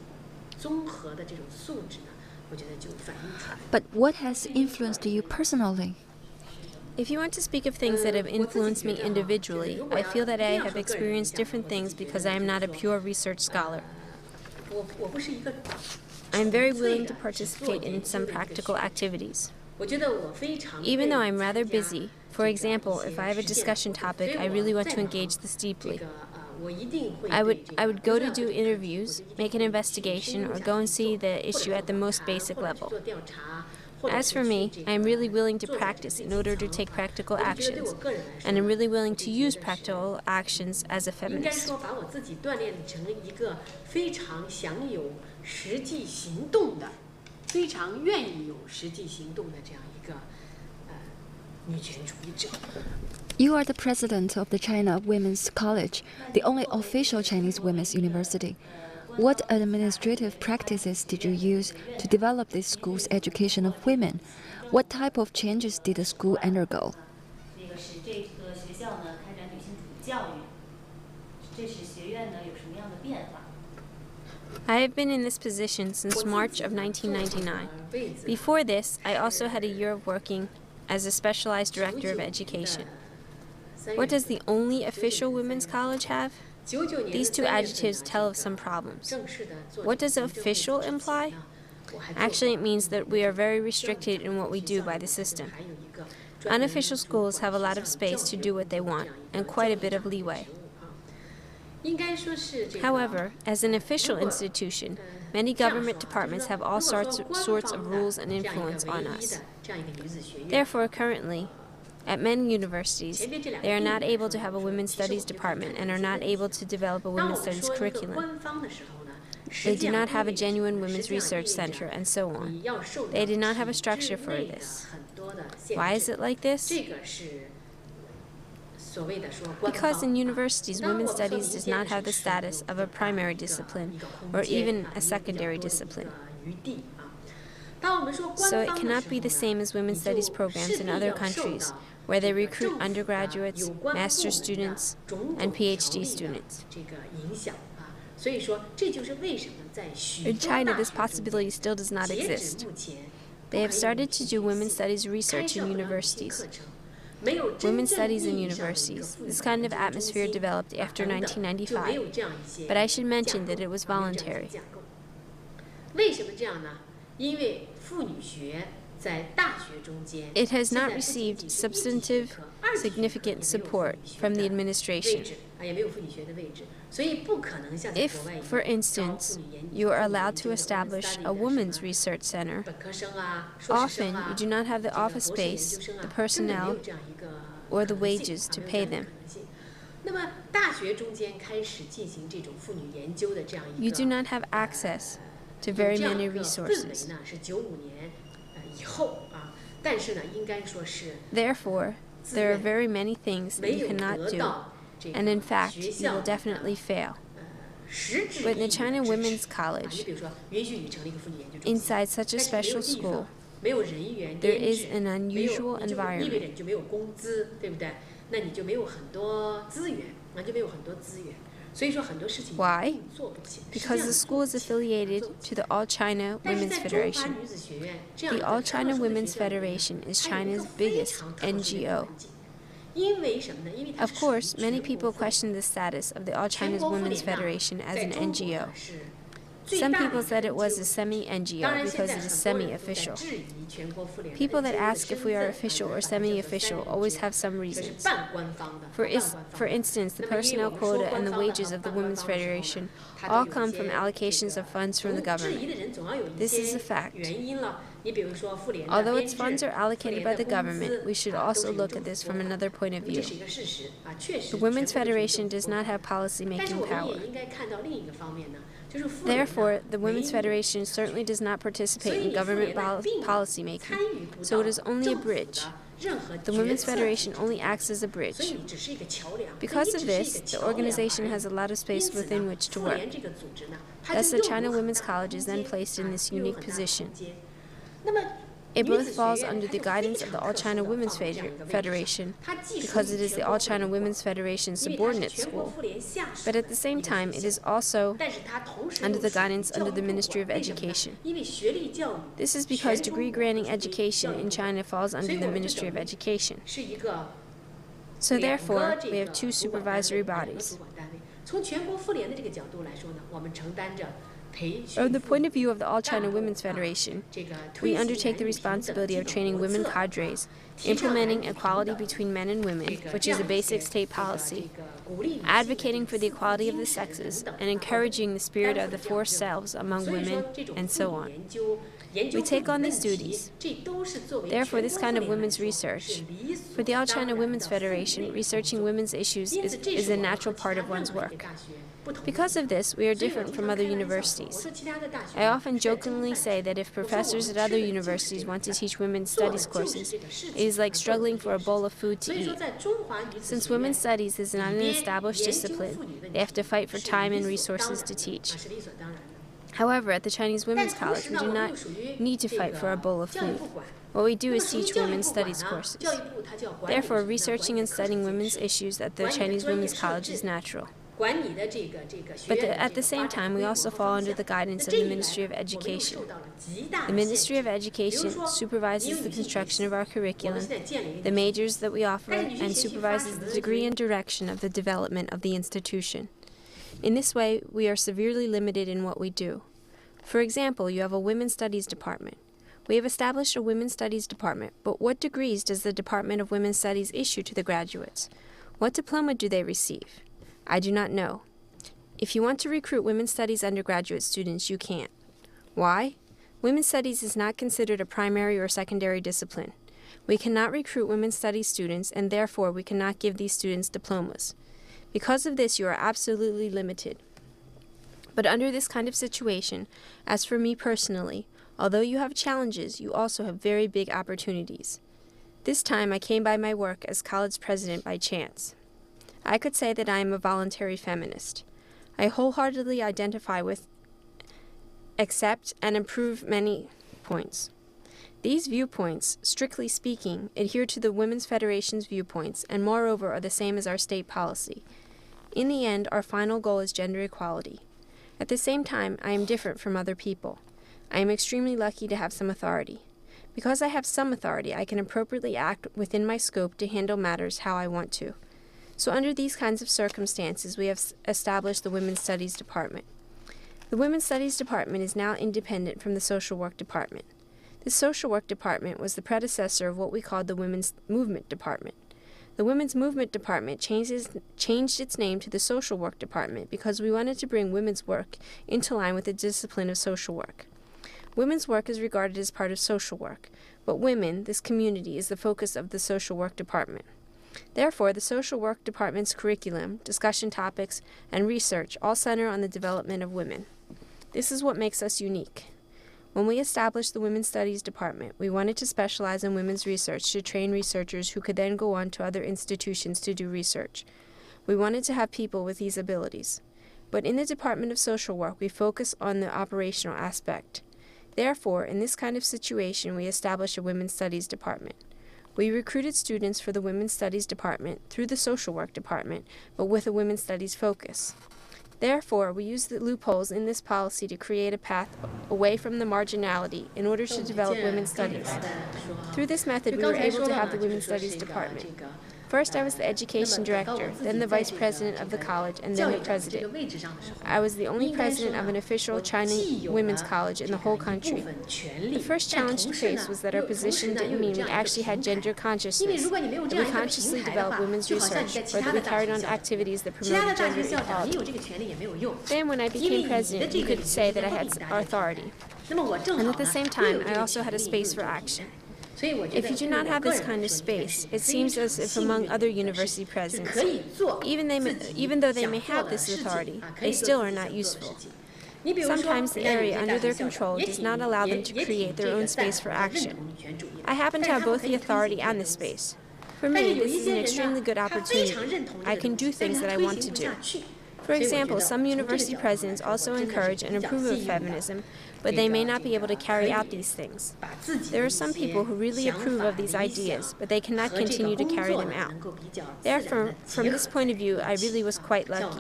综合的这种素质呢，我觉得就反映出来。But what has influenced you personally? If you want to speak of things that have influenced me individually, I feel that I have experienced different things because I am not a pure research scholar. I am very willing to participate in some practical activities. Even though I'm rather busy, for example, if I have a discussion topic, I really want to engage this deeply. I would go to do interviews, make an investigation, or go and see the issue at the most basic level. As for me, I am really willing to practice in order to take practical actions, and I'm really willing to use practical actions as a feminist. 实际行动的，非常愿意有实际行动的这样一个女权主义者。You are the president of the China Women's College, the only official Chinese women's university. What administrative practices did you use to develop this school's education of women? What type of changes did the school undergo? 这个使这个学校呢开展女性主义教育，这使学院呢有什么样的变化？ I have been in this position since March of 1999. Before this, I also had a year of working as a specialized director of education. What does the only official women's college have? These two adjectives tell of some problems. What does official imply? Actually, it means that we are very restricted in what we do by the system. Unofficial schools have a lot of space to do what they want, and quite a bit of leeway. However, as an official institution, many government departments have all sorts of rules and influence on us. Therefore, currently, at many universities, they are not able to have a women's studies department and are not able to develop a women's studies curriculum. They do not have a genuine women's research center, and so on. They do not have a structure for this. Why is it like this? Because in universities, women's studies does not have the status of a primary discipline or even a secondary discipline. So it cannot be the same as women's studies programs in other countries, where they recruit undergraduates, master's students, and PhD students. In China, this possibility still does not exist. They have started to do women's studies research in universities. Women's studies in universities. This kind of atmosphere developed after 1995, but I should mention that it was voluntary. It has not received substantive, significant support from the administration. If, for instance, you are allowed to establish a women's research center, often you do not have the office space, the personnel, or the wages to pay them. You do not have access to very many resources. Therefore, there are very many things that you cannot do, and in fact, you will definitely fail. But in the China Women's College, inside such a special school, there is an unusual environment. Why? Because the school is affiliated to the All China Women's Federation. The All China Women's Federation is China's biggest NGO. Of course, many people question the status of the All China's Women's Federation as an NGO. Some people said it was a semi-NGO because it is semi-official. People that ask if we are official or semi-official always have some reasons. For instance, the personnel quota and the wages of the Women's Federation all come from allocations of funds from the government. This is a fact. Although its funds are allocated by the government, we should also look at this from another point of view. The Women's Federation does not have policy-making power. Therefore, the Women's Federation certainly does not participate in government policy-making, so it is only a bridge. The Women's Federation only acts as a bridge. Because of this, the organization has a lot of space within which to work. Thus, the China Women's College is then placed in this unique position. It both falls under the guidance of the All China Women's Federation, because it is the All China Women's Federation's subordinate school, but at the same time, it is also under the guidance under the Ministry of Education. This is because degree-granting education in China falls under the Ministry of Education. So therefore, we have two supervisory bodies. From the point of view of the All China Women's Federation, we undertake the responsibility of training women cadres, implementing equality between men and women, which is a basic state policy, advocating for the equality of the sexes, and encouraging the spirit of the four selves among women, and so on. We take on these duties. Therefore, this kind of women's research, for the All China Women's Federation, researching women's issues is a natural part of one's work. Because of this, we are different from other universities. I often jokingly say that if professors at other universities want to teach women's studies courses, it is like struggling for a bowl of food to eat. Since women's studies is not an established discipline, they have to fight for time and resources to teach. However, at the Chinese Women's College, we do not need to fight for a bowl of food. What we do is teach women's studies courses. Therefore, researching and studying women's issues at the Chinese Women's College is natural. But at the same time, we also fall under the guidance of the Ministry of Education. The Ministry of Education supervises the construction of our curriculum, the majors that we offer, and supervises the degree and direction of the development of the institution. In this way, we are severely limited in what we do. For example, you have a Women's Studies Department. We have established a Women's Studies Department, but what degrees does the Department of Women's Studies issue to the graduates? What diploma do they receive? I do not know. If you want to recruit women's studies undergraduate students, you can't. Why? Women's studies is not considered a primary or secondary discipline. We cannot recruit women's studies students, and therefore we cannot give these students diplomas. Because of this, you are absolutely limited. But under this kind of situation, as for me personally, although you have challenges, you also have very big opportunities. This time I came by my work as college president by chance. I could say that I am a voluntary feminist. I wholeheartedly identify with, accept, and approve many points. These viewpoints, strictly speaking, adhere to the Women's Federation's viewpoints and moreover are the same as our state policy. In the end, our final goal is gender equality. At the same time, I am different from other people. I am extremely lucky to have some authority. Because I have some authority, I can appropriately act within my scope to handle matters how I want to. So under these kinds of circumstances, we have established the Women's Studies Department. The Women's Studies Department is now independent from the Social Work Department. The Social Work Department was the predecessor of what we called the Women's Movement Department. The Women's Movement Department changed its name to the Social Work Department because we wanted to bring women's work into line with the discipline of social work. Women's work is regarded as part of social work, but women, this community, is the focus of the Social Work Department. Therefore, the Social Work Department's curriculum, discussion topics, and research all center on the development of women. This is what makes us unique. When we established the Women's Studies Department, we wanted to specialize in women's research to train researchers who could then go on to other institutions to do research. We wanted to have people with these abilities. But in the Department of Social Work, we focus on the operational aspect. Therefore, in this kind of situation, we established a Women's Studies Department. We recruited students for the Women's Studies Department through the Social Work Department, but with a Women's Studies focus. Therefore, we used the loopholes in this policy to create a path away from the marginality in order to develop women's studies. Through this method, we were able to have the Women's Studies Department. First, I was the education director, then the vice president of the college, and then the president. I was the only president of an official China women's college in the whole country. The first challenge to face was that our position didn't mean we actually had gender consciousness, that we consciously developed women's research, or that we carried on activities that promoted gender equality. Then, when I became president, you could say that I had authority. And at the same time, I also had a space for action. If you do not have this kind of space, it seems as if among other university presidents, even though they may have this authority, they still are not useful. Sometimes the area under their control does not allow them to create their own space for action. I happen to have both the authority and the space. For me, this is an extremely good opportunity. I can do things that I want to do. For example, some university presidents also encourage and approve of feminism, but they may not be able to carry out these things. There are some people who really approve of these ideas, but they cannot continue to carry them out. Therefore, from this point of view, I really was quite lucky.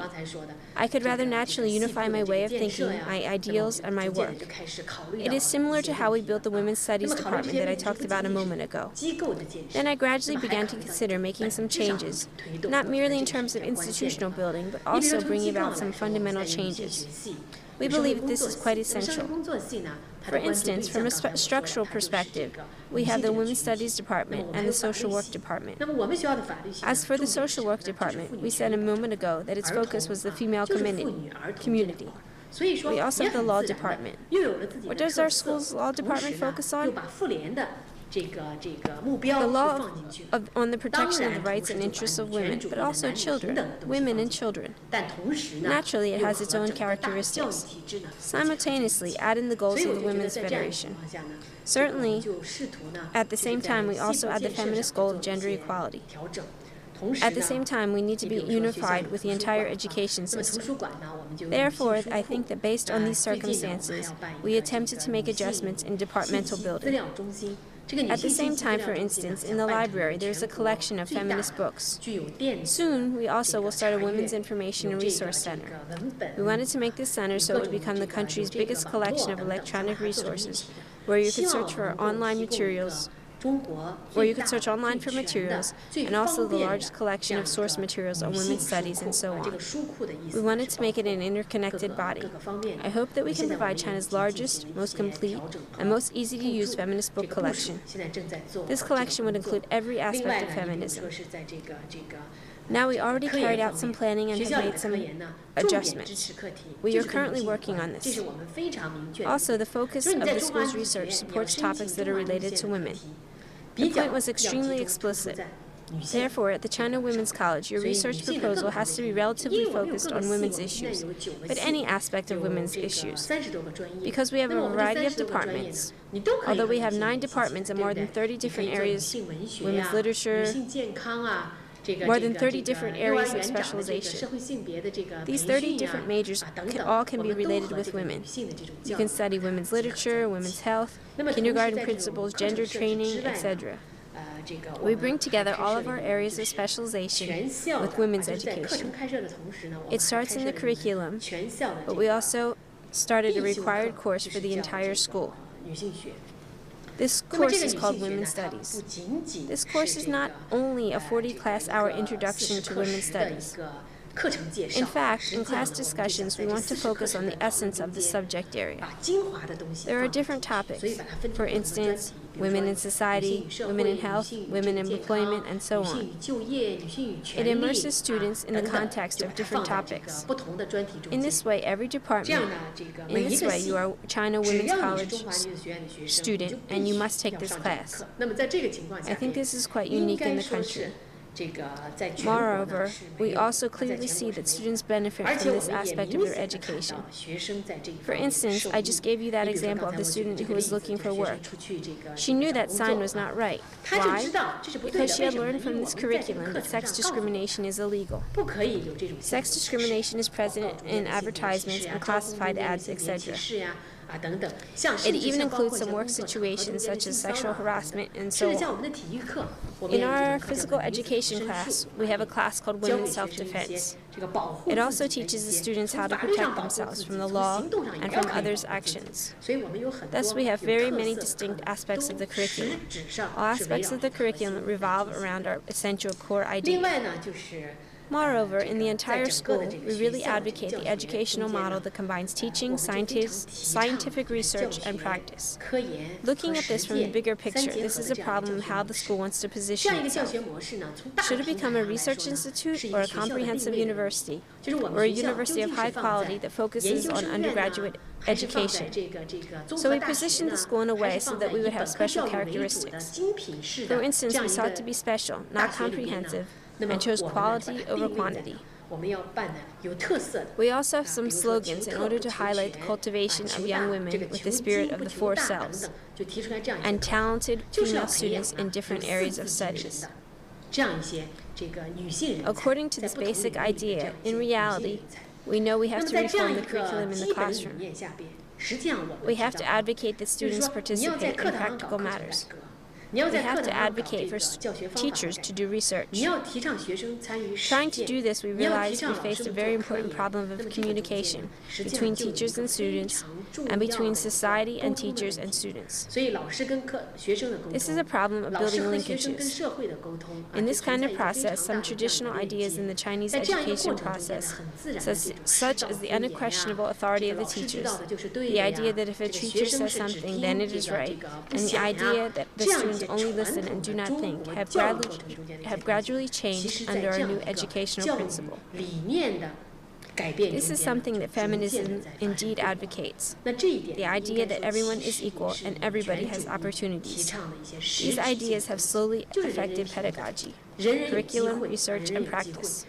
I could rather naturally unify my way of thinking, my ideals, and my work. It is similar to how we built the Women's Studies Department that I talked about a moment ago. Then I gradually began to consider making some changes, not merely in terms of institutional building, but also bringing about some fundamental changes. We believe this is quite essential. For instance, from a structural perspective, we have the Women's Studies Department and the Social Work Department. As for the Social Work Department, we said a moment ago that its focus was the female community. We also have the Law Department. What does our school's Law Department focus on? The law on the protection of the rights and interests of women, but also children, women and children. Naturally, it has its own characteristics. Simultaneously, add in the goals of the Women's Federation. Certainly, at the same time, we also add the feminist goal of gender equality. At the same time, we need to be unified with the entire education system. Therefore, I think that based on these circumstances, we attempted to make adjustments in departmental building. At the same time, for instance, in the library, there is a collection of feminist books. Soon, we also will start a Women's Information and Resource Center. We wanted to make this center so it would become the country's biggest collection of electronic resources, where you could search for online materials, and also the largest collection of source materials on women's studies and so on. We wanted to make it an interconnected body. I hope that we can provide China's largest, most complete, and most easy-to-use feminist book collection. This collection would include every aspect of feminism. Now, we already carried out some planning and have made some adjustments. We are currently working on this. Also, the focus of the school's research supports topics that are related to women. The point was extremely explicit. Therefore, at the China Women's College, your research proposal has to be relatively focused on women's issues, but any aspect of women's issues. Because we have a variety of departments, although we have 9 departments and more than 30 different areas, women's literature, more than 30 different areas of specialization. These 30 different majors all can be related with women. You can study women's literature, women's health, kindergarten principles, gender training, etc. We bring together all of our areas of specialization with women's education. It starts in the curriculum, but we also started a required course for the entire school. This course is called Women's Studies. This course is not only a 40-class-hour introduction to women's studies. In fact, in class discussions, we want to focus on the essence of the subject area. There are different topics, for instance, women in society, women in health, women in employment, and so on. It immerses students in the context of different topics. In this way, every department, you are a China Women's College student, and you must take this class. I think this is quite unique in the country. Moreover, we also clearly see that students benefit from this aspect of their education. For instance, I just gave you that example of the student who was looking for work. She knew that sign was not right. Why? Because she had learned from this curriculum that sex discrimination is illegal. Sex discrimination is present in advertisements and classified ads, etc. It even includes some work situations such as sexual harassment and so on. In our physical education class, we have a class called Women's Self-Defense. It also teaches the students how to protect themselves from the law and from others' actions. Thus, we have very many distinct aspects of the curriculum. All aspects of the curriculum revolve around our essential core idea. Moreover, in the entire school, we really advocate the educational model that combines teaching, scientific research, and practice. Looking at this from the bigger picture, this is a problem of how the school wants to position itself. Should it become a research institute or a comprehensive university, or a university of high quality that focuses on undergraduate education? So we positioned the school in a way so that we would have special characteristics. For instance, we sought to be special, not comprehensive, and chose quality over quantity. We also have some slogans in order to highlight the cultivation of young women with the spirit of the four selves and talented female students in different areas of studies. According to this basic idea, in reality, we know we have to reform the curriculum in the classroom. We have to advocate that students participate in practical matters. We have to advocate for teachers to do research. Trying to do this, we realized we faced a very important problem of communication between teachers and students, and between society and teachers and students. This is a problem of building linkages. In this kind of process, some traditional ideas in the Chinese education process, such as the unquestionable authority of the teachers, the idea that if a teacher says something, then it is right, and the idea that the students only listen and do not think, have gradually changed under our new educational principle. This is something that feminism indeed advocates, the idea that everyone is equal and everybody has opportunities. These ideas have slowly affected pedagogy, curriculum, research, and practice.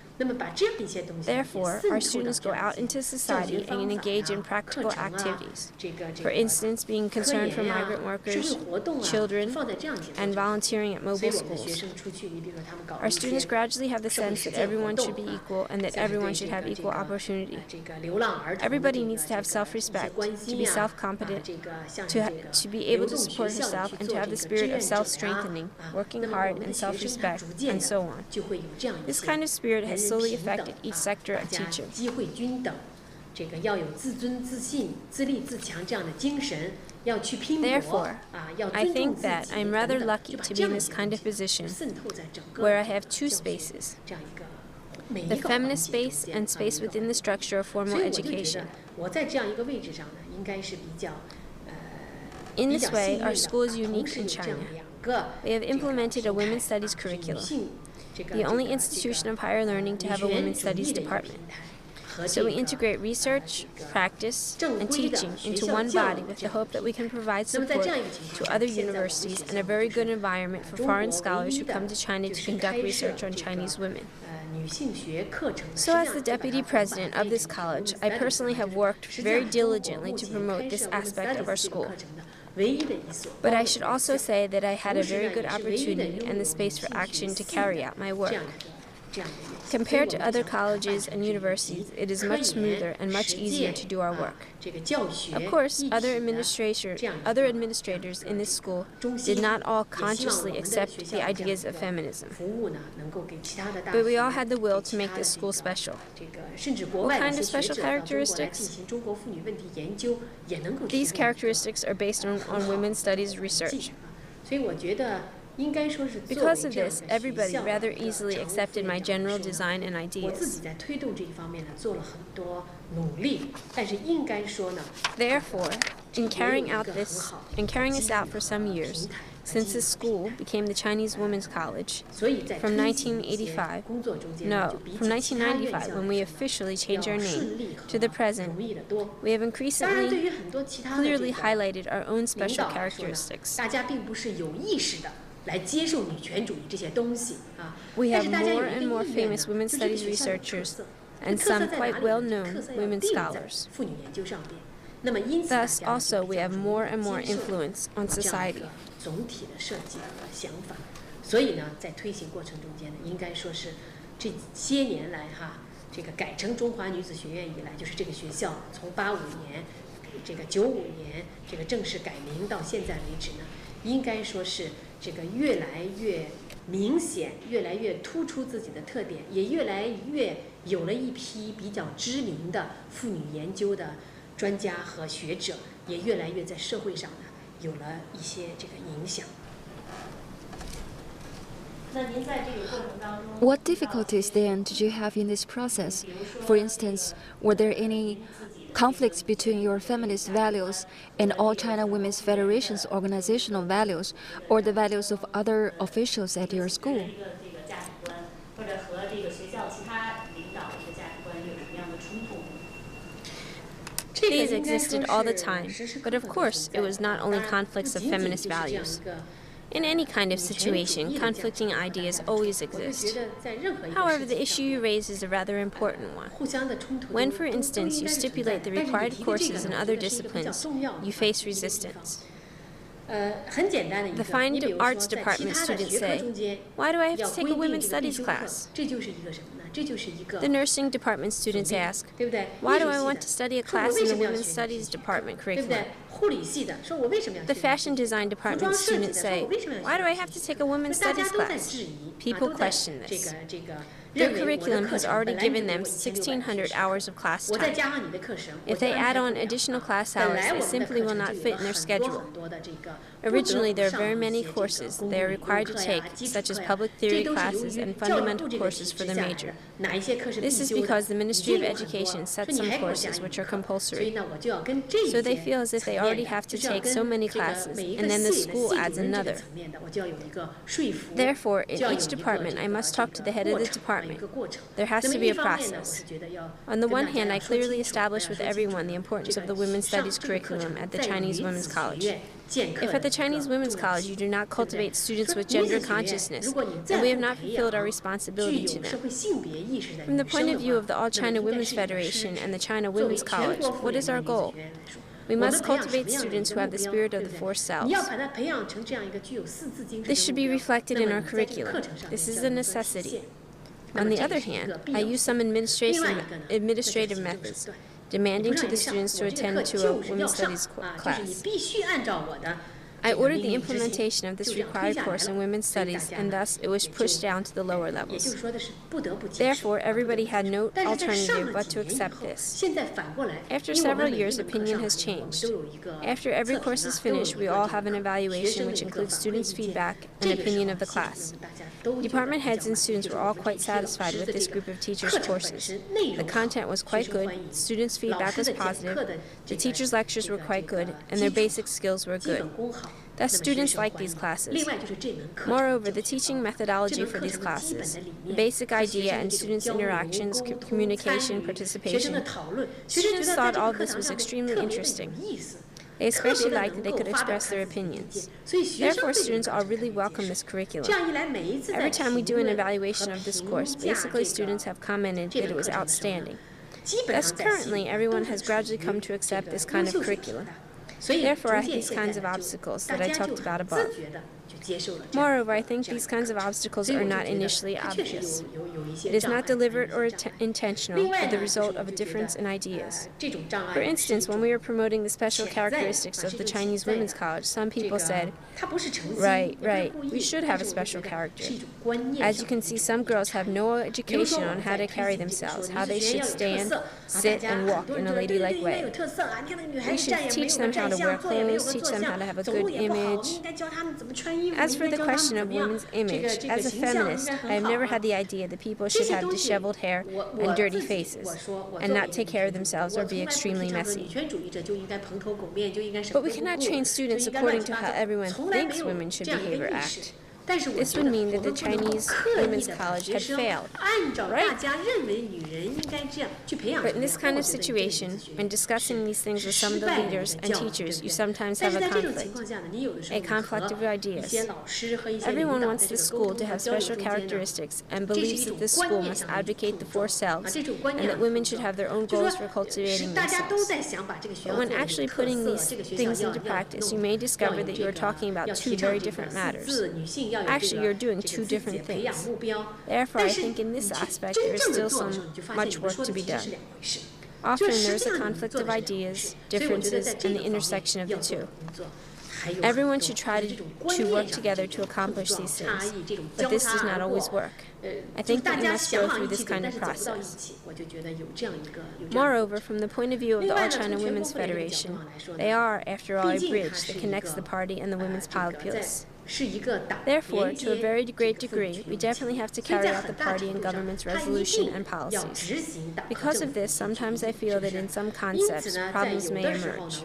Therefore, our students go out into society and engage in practical activities. For instance, being concerned for migrant workers, children, and volunteering at mobile schools. Our students gradually have the sense that everyone should be equal and that everyone should have equal opportunity. Everybody needs to have self-respect, to be self-competent, to be able to support herself, and to have the spirit of self-strengthening, working hard, and self-respect, and so on. This kind of spirit has slowly affected each sector of teaching. Therefore, I think that I am rather lucky to be in this kind of position where I have two spaces, the feminist space and space within the structure of formal education. In this way, our school is unique in China. We have implemented a women's studies curriculum, the only institution of higher learning to have a women's studies department. So we integrate research, practice, and teaching into one body with the hope that we can provide support to other universities and a very good environment for foreign scholars who come to China to conduct research on Chinese women. So as the deputy president of this college, I personally have worked very diligently to promote this aspect of our school. But I should also say that I had a very good opportunity and the space for action to carry out my work. Compared to other colleges and universities, it is much smoother and much easier to do our work. Of course, other administrators in this school did not all consciously accept the ideas of feminism. But we all had the will to make this school special. What kind of special characteristics? These characteristics are based on women's studies research. Because of this, everybody rather easily accepted my general design and ideas. Therefore, in carrying this out for some years, since this school became the Chinese Women's College, from 1995, when we officially changed our name, to the present, we have increasingly clearly highlighted our own special characteristics. 来接受女权主义这些东西啊。 We 但 have 是大家有 more 一个 and more 意愿呢， famous women's 就是这个 studies 学校有特 researchers 色， and 特色 some 在哪 quite 里？ well-known 特色要 women 定在 scholars. 妇女研究上边。那么因此大 Thus, 家呢 also, 就 we 比较 have 容易 more and more 接受 influence on 这样一 society. 个总体的设计和想法。所以呢，在推行过程中间呢，应该说是这些年来哈，这个改成中华女子学院以来，就是这个学校从85年，这个95年这个正式改名到现在为止呢，应该说是这个越来越明显，越来越突出自己的特点，也越来越有了一批比较知名的妇女研究的专家和学者，也越来越在社会上呢有了一些这个影响。 What difficulties then did you have in this process? For instance, were there any conflicts between your feminist values and All China Women's Federation's organizational values, or the values of other officials at your school? These existed all the time, but of course, it was not only conflicts of feminist values. In any kind of situation, conflicting ideas always exist. However, the issue you raise is a rather important one. When, for instance, you stipulate the required courses in other disciplines, you face resistance. The Fine Arts Department students say, "Why do I have to take a women's studies class?" The Nursing Department students ask, "Why do I want to study a class in the Women's Studies Department curriculum?" The Fashion Design Department students say, "Why do I have to take a Women's Studies class?" People question this. Their curriculum has already given them 1,600 hours of class time. If they add on additional class hours, they simply will not fit in their schedule. Originally, there are very many courses they are required to take, such as public theory classes and fundamental courses for the major. This is because the Ministry of Education sets some courses which are compulsory. So they feel as if they already have to take so many classes, and then the school adds another. Therefore, in each department, I must talk to the head of the department. There has to be a process. On the one hand, I clearly establish with everyone the importance of the women's studies curriculum at the Chinese Women's College. If at the Chinese Women's College you do not cultivate students with gender consciousness, then we have not fulfilled our responsibility to them. From the point of view of the All China Women's Federation and the China Women's College, what is our goal? We must cultivate students who have the spirit of the four selves. This should be reflected in our curriculum. This is a necessity. On the other hand, I use some administrative methods, demanding to the students to attend to a women's studies class. I ordered the implementation of this required course in women's studies, and thus it was pushed down to the lower levels. Therefore, everybody had no alternative but to accept this. After several years, opinion has changed. After every course is finished, we all have an evaluation which includes students' feedback and opinion of the class. Department heads and students were all quite satisfied with this group of teachers' courses. The content was quite good, students' feedback was positive, the teachers' lectures were quite good, and their basic skills were good. Thus, students like these classes. Moreover, the teaching methodology for these classes, the basic idea and students' interactions, communication, participation, students thought all of this was extremely interesting. They especially liked that they could express their opinions. Therefore, students all really welcome this curriculum. Every time we do an evaluation of this course, basically students have commented that it was outstanding. Thus, currently, everyone has gradually come to accept this kind of curriculum. Therefore, I have these kinds of obstacles that I talked about above. Moreover, I think these kinds of obstacles are not initially obvious. It is not deliberate or intentional, but the result of a difference in ideas. For instance, when we were promoting the special characteristics of the Chinese Women's College, some people said, right, we should have a special character. As you can see, some girls have no education on how to carry themselves, how they should stand, sit, and walk in a ladylike way. We should teach them how to wear clothes, teach them how to have a good image. As for the question of women's image, as a feminist, I have never had the idea that people should have disheveled hair and dirty faces, and not take care of themselves or be extremely messy. But we cannot train students according to how everyone thinks women should behave or act. This would mean that the Chinese Women's College had failed, right? But in this kind of situation, when discussing these things with some of the leaders and teachers, you sometimes have a conflict of ideas. Everyone wants the school to have special characteristics and believes that the school must advocate the four selves and that women should have their own goals for cultivating themselves. But when actually putting these things into practice, you may discover that you are talking about two very different matters. Actually, you're doing two different things. Therefore, I think in this aspect, there is still so much work to be done. Often, there is a conflict of ideas, differences, and the intersection of the two. Everyone should try to work together to accomplish these things, but this does not always work. I think that we must go through this kind of process. Moreover, from the point of view of the All China Women's Federation, they are, after all, a bridge that connects the party and the women's populace. Therefore, to a very great degree, we definitely have to carry out the party and government's resolution and policies. Because of this, sometimes I feel that in some concepts, problems may emerge.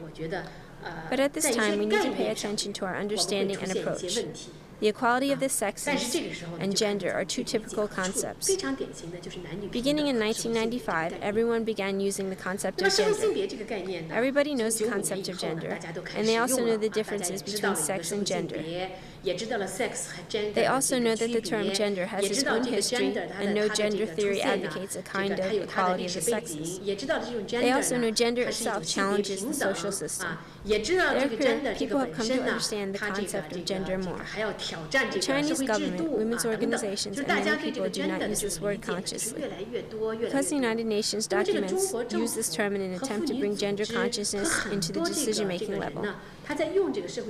But at this time, we need to pay attention to our understanding and approach. The equality of the sexes and gender are two typical concepts. Beginning in 1995, everyone began using the concept of gender. Everybody knows the concept of gender, and they also know the differences between sex and gender. They also know that the term gender has its own history, and no gender theory advocates a kind of equality of the sexes. They also know gender itself challenges the social system. Therefore, people have come to understand the concept of gender more. The Chinese government, women's organizations, and many people do not use this word consciously. Because the United Nations documents use this term in an attempt to bring gender consciousness into the decision-making level.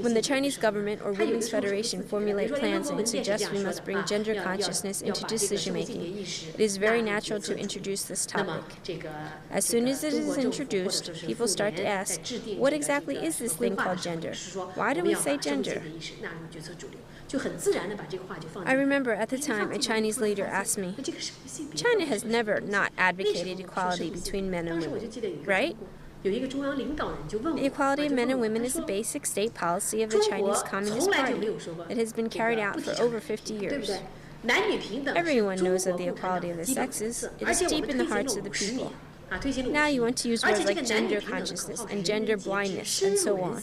When the Chinese government or Women's Federation formulate plans and suggest we must bring gender consciousness into decision-making, it is very natural to introduce this topic. As soon as it is introduced, people start to ask, what exactly is this thing called gender? Why do we say gender? I remember at the time a Chinese leader asked me, China has never not advocated equality between men and women, right? The equality of men and women is a basic state policy of the Chinese Communist Party. It has been carried out for over 50 years. Everyone knows of the equality of the sexes. It is deep in the hearts of the people. Now you want to use words like gender consciousness and gender blindness and so on.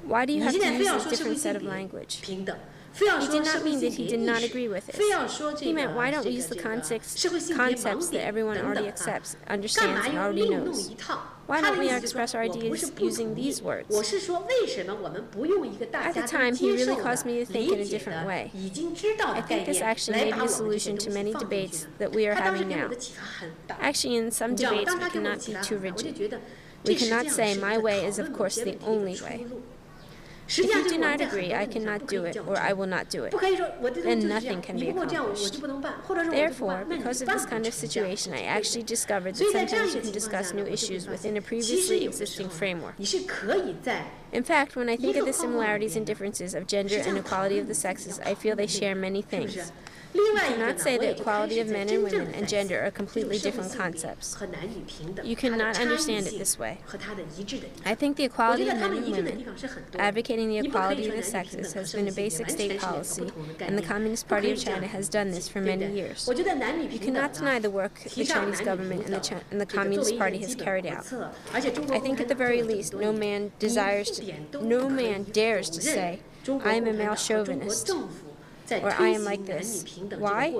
Why do you have to use this different set of language? He did not mean that he did not agree with it. He meant, why don't we use the concepts that everyone already accepts, understands, and already knows? Why don't we express our ideas using these words? At the time, he really caused me to think in a different way. I think this actually may be a solution to many debates that we are having now. Actually, in some debates, we cannot be too rigid. We cannot say, my way is of course the only way. If you do not agree, I cannot do it, or I will not do it. Then nothing can be accomplished. Therefore, because of this kind of situation, I actually discovered that sometimes you can discuss new issues within a previously existing framework. In fact, when I think of the similarities and differences of gender and equality of the sexes, I feel they share many things. You cannot say that equality of men and women and gender are completely different concepts. You cannot understand it this way. I think the equality of men and women, advocating the equality of the sexes, has been a basic state policy, and the Communist Party of China has done this for many years. You cannot deny the work the Chinese government and the Communist Party has carried out. I think at the very least, no man dares to say, I am a male chauvinist, or I am like this. Why?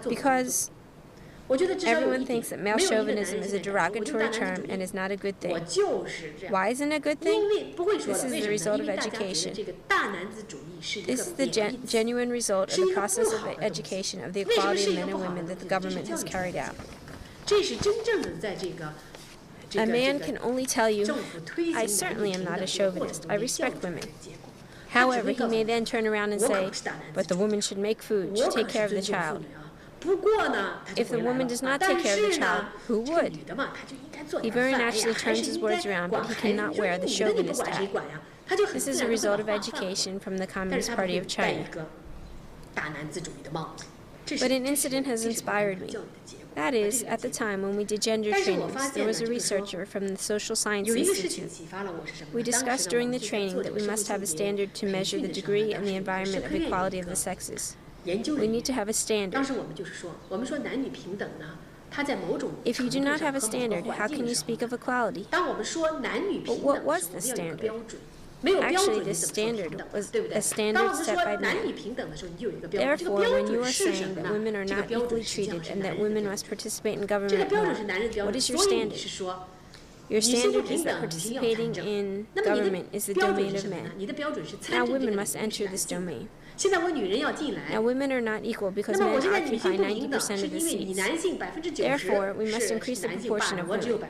Because everyone thinks that male chauvinism is a derogatory term and is not a good thing. Why isn't it a good thing? This is the result of education. This is the genuine result of the process of education of the equality of men and women that the government has carried out. A man can only tell you, I certainly am not a chauvinist. I respect women. However, he may then turn around and say, but the woman should make food, should take care of the child. If the woman does not take care of the child, who would? He very naturally turns his words around, but he cannot wear the chauvinist hat. This is a result of education from the Communist Party of China. But an incident has inspired me. That is, at the time when we did gender trainings, there was a researcher from the Social Science Institute. We discussed during the training that we must have a standard to measure the degree and the environment of equality of the sexes. We need to have a standard. If you do not have a standard, how can you speak of equality? But what was the standard? Actually, this standard was a standard set by men. Therefore, when you are saying that women are not equally treated and that women must participate in government more, what is your standard? Your standard is that participating in government is the domain of men. Now women must enter this domain. Now women are not equal because men occupy 90% of the seats. Therefore, we must increase the proportion of women.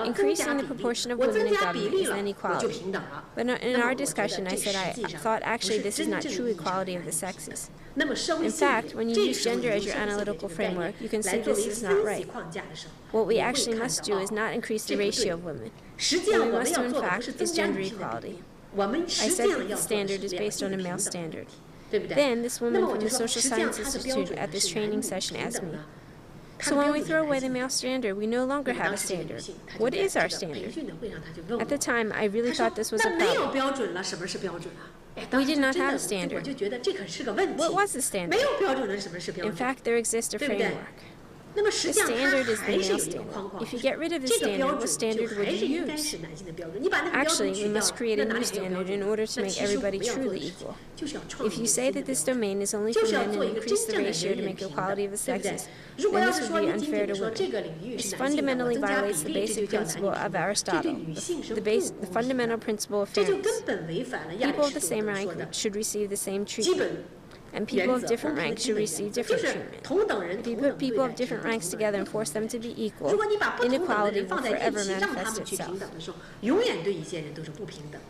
Increasing the proportion of women in government is then equality. But in our discussion, I said I thought actually this is not true equality of the sexes. In fact, when you use gender as your analytical framework, you can see this is not right. What we actually must do is not increase the ratio of women. What we must do, in fact, is gender equality. I said that the standard is based on a male standard. Then, this woman from the Social Science Institute at this training session asked me, so when we throw away the male standard, we no longer have a standard. What is our standard? At the time, I really thought this was a problem. We did not have a standard. What was the standard? In fact, there exists a framework. The standard is the male standard. If you get rid of the standard, what standard would you use? Actually, we must create a new standard in order to make everybody truly equal. If you say that this domain is only for men and increase the ratio to make equality of the sexes, then this would be unfair to women. This fundamentally violates the basic principle of Aristotle, the fundamental principle of fairness. People of the same rank should receive the same treatment. And people of different ranks should receive different treatment. If you put people of different ranks together and force them to be equal, inequality will forever manifest itself.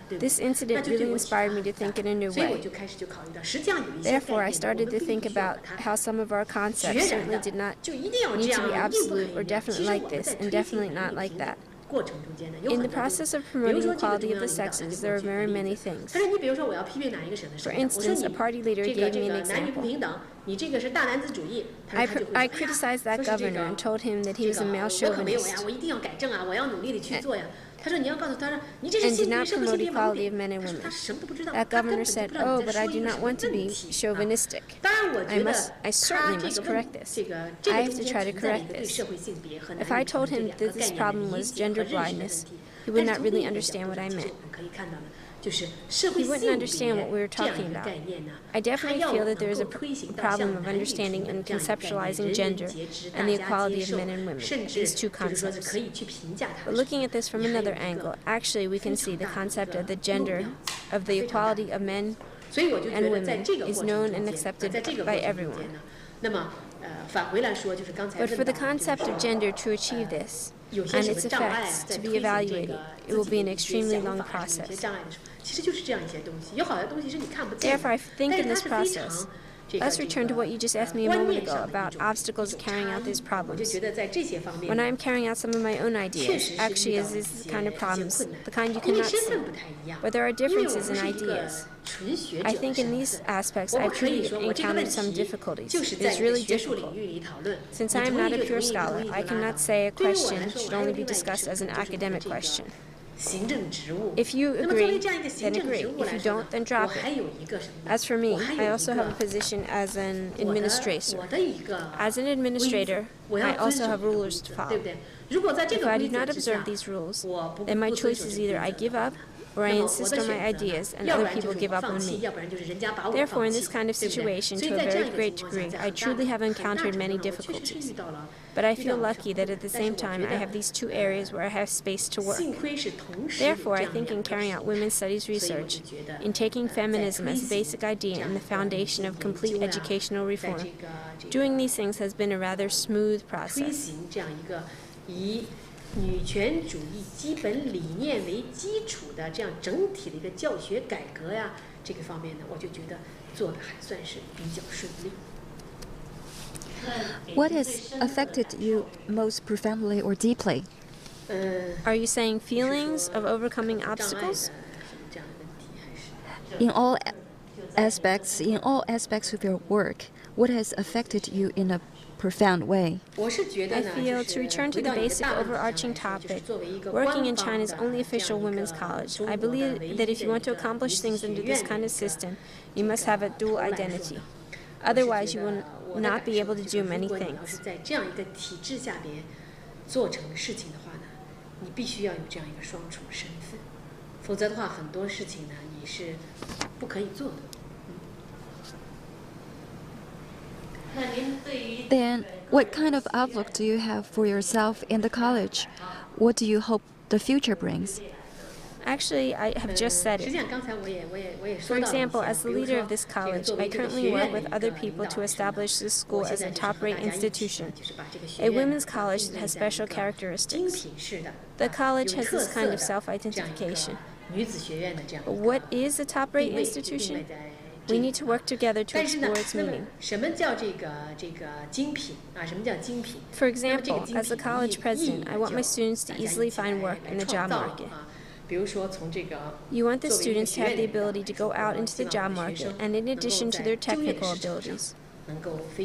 This incident really inspired me to think in a new way. Therefore, I started to think about how some of our concepts certainly did not need to be absolute or definitely like this and definitely not like that. In the process of promoting equality of the sexes, there are very many things. For instance, a party leader gave me an example. I criticized that governor and told him that he was a male chauvinist and did not promote equality of men and women. That governor said, "Oh, but I do not want to be chauvinistic. I certainly must correct this. I have to try to correct this." If I told him that this problem was gender blindness, he would not really understand what I meant. He wouldn't understand what we were talking about. I definitely feel that there is a problem of understanding and conceptualizing gender and the equality of men and women, these two concepts. But looking at this from another angle, actually we can see the concept of the gender, of the equality of men and women, is known and accepted by everyone. But for the concept of gender to achieve this, and its effects to be evaluated, it will be an extremely long process. Therefore, I think in this process, let's return to what you just asked me a moment ago about obstacles to carrying out these problems. When I am carrying out some of my own ideas, actually is this kind of problems, the kind you cannot see, but there are differences in ideas. I think in these aspects I've truly encountered some difficulties. It is really difficult. Since I am not a pure scholar, I cannot say a question should only be discussed as an academic question. If you agree, then agree. If you don't, then drop it. As for me, I also have a position as an administrator. As an administrator, I also have rules to follow. If I do not observe these rules, then my choice is either I give up or I insist on my ideas and other people give up on me. Therefore, in this kind of situation, to a very great degree, I truly have encountered many difficulties. But I feel lucky that at the same time I have these two areas where I have space to work. Therefore, I think in carrying out women's studies research, in taking feminism as a basic idea and the foundation of complete educational reform, doing these things has been a rather smooth process. 女权主义基本理念为基础的这样整体的一个教学改革呀，这个方面呢，我就觉得做的还算是比较顺利。What has affected you most profoundly or deeply? Are you saying feelings of overcoming obstacles? In all aspects, in all aspects of your work, what has affected you in a profound way? I feel, to return to the basic overarching topic, working in China's only official women's college, I believe that if you want to accomplish things under this kind of system, you must have a dual identity. Otherwise, you will not be able to do many things. 做成事情的话呢，你必须要有这样一个双重身份，否则的话，很多事情呢你是不可以做的。Then, what kind of outlook do you have for yourself in the college? What do you hope the future brings? Actually, I have just said it. For example, as the leader of this college, I currently work with other people to establish this school as a top-rate institution, a women's college that has special characteristics. The college has this kind of self-identification. But what is a top-rate institution? We need to work together to explore its meaning. For example, as a college president, I want my students to easily find work in the job market. You want the students to have the ability to go out into the job market, and in addition to their technical abilities.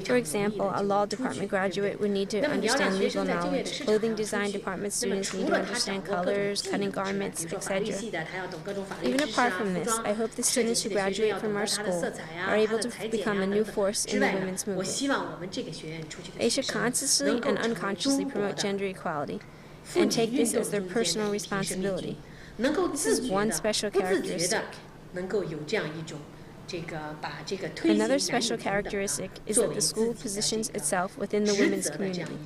For example, a law department graduate would need to understand legal knowledge. Clothing design department students need to understand colors, cutting garments, etc. Even apart from this, I hope the students who graduate from our school are able to become a new force in the women's movement. They should consciously and unconsciously promote gender equality and take this as their personal responsibility. This is one special characteristic. Another special characteristic is that the school positions itself within the women's community,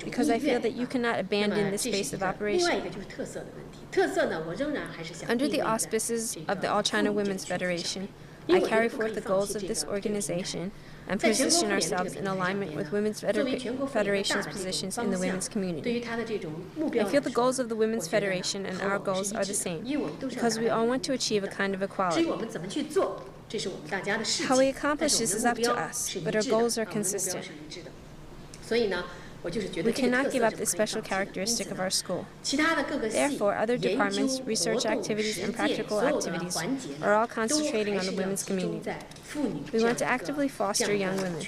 because I feel that you cannot abandon this space of operation. Under the auspices of the All China Women's Federation, I carry forth the goals of this organization and position ourselves in alignment with Women's Federation's positions in the women's community. I feel the goals of the Women's Federation and our goals are the same, because we all want to achieve a kind of equality. How we accomplish this is up to us, but our goals are consistent. We cannot give up this special characteristic of our school. Therefore, other departments, research activities, and practical activities are all concentrating on the women's community. We want to actively foster young women.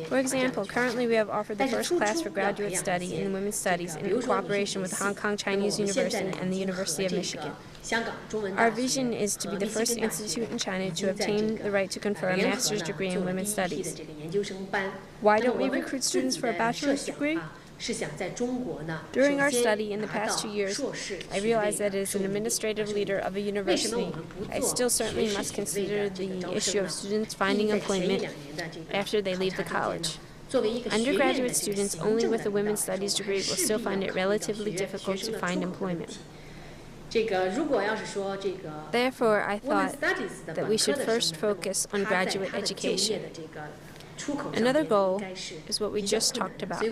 For example, currently we have offered the first class for graduate study in women's studies in cooperation with Hong Kong Chinese University and the University of Michigan. Our vision is to be the first institute in China to obtain the right to confer a master's degree in women's studies. Why don't we recruit students for a bachelor's degree? During our study in the past 2 years, I realized that as an administrative leader of a university, I still certainly must consider the issue of students finding employment after they leave the college. Undergraduate students only with a women's studies degree will still find it relatively difficult to find employment. Therefore, I thought that we should first focus on graduate education. Another goal is what we just talked about.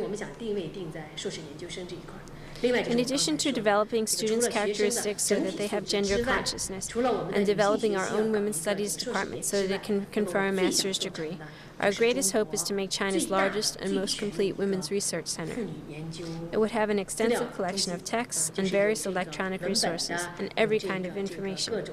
In addition to developing students' characteristics so that they have gender consciousness, and developing our own women's studies department so that it can confer a master's degree, our greatest hope is to make China's largest and most complete women's research center. It would have an extensive collection of texts and various electronic resources and every kind of information.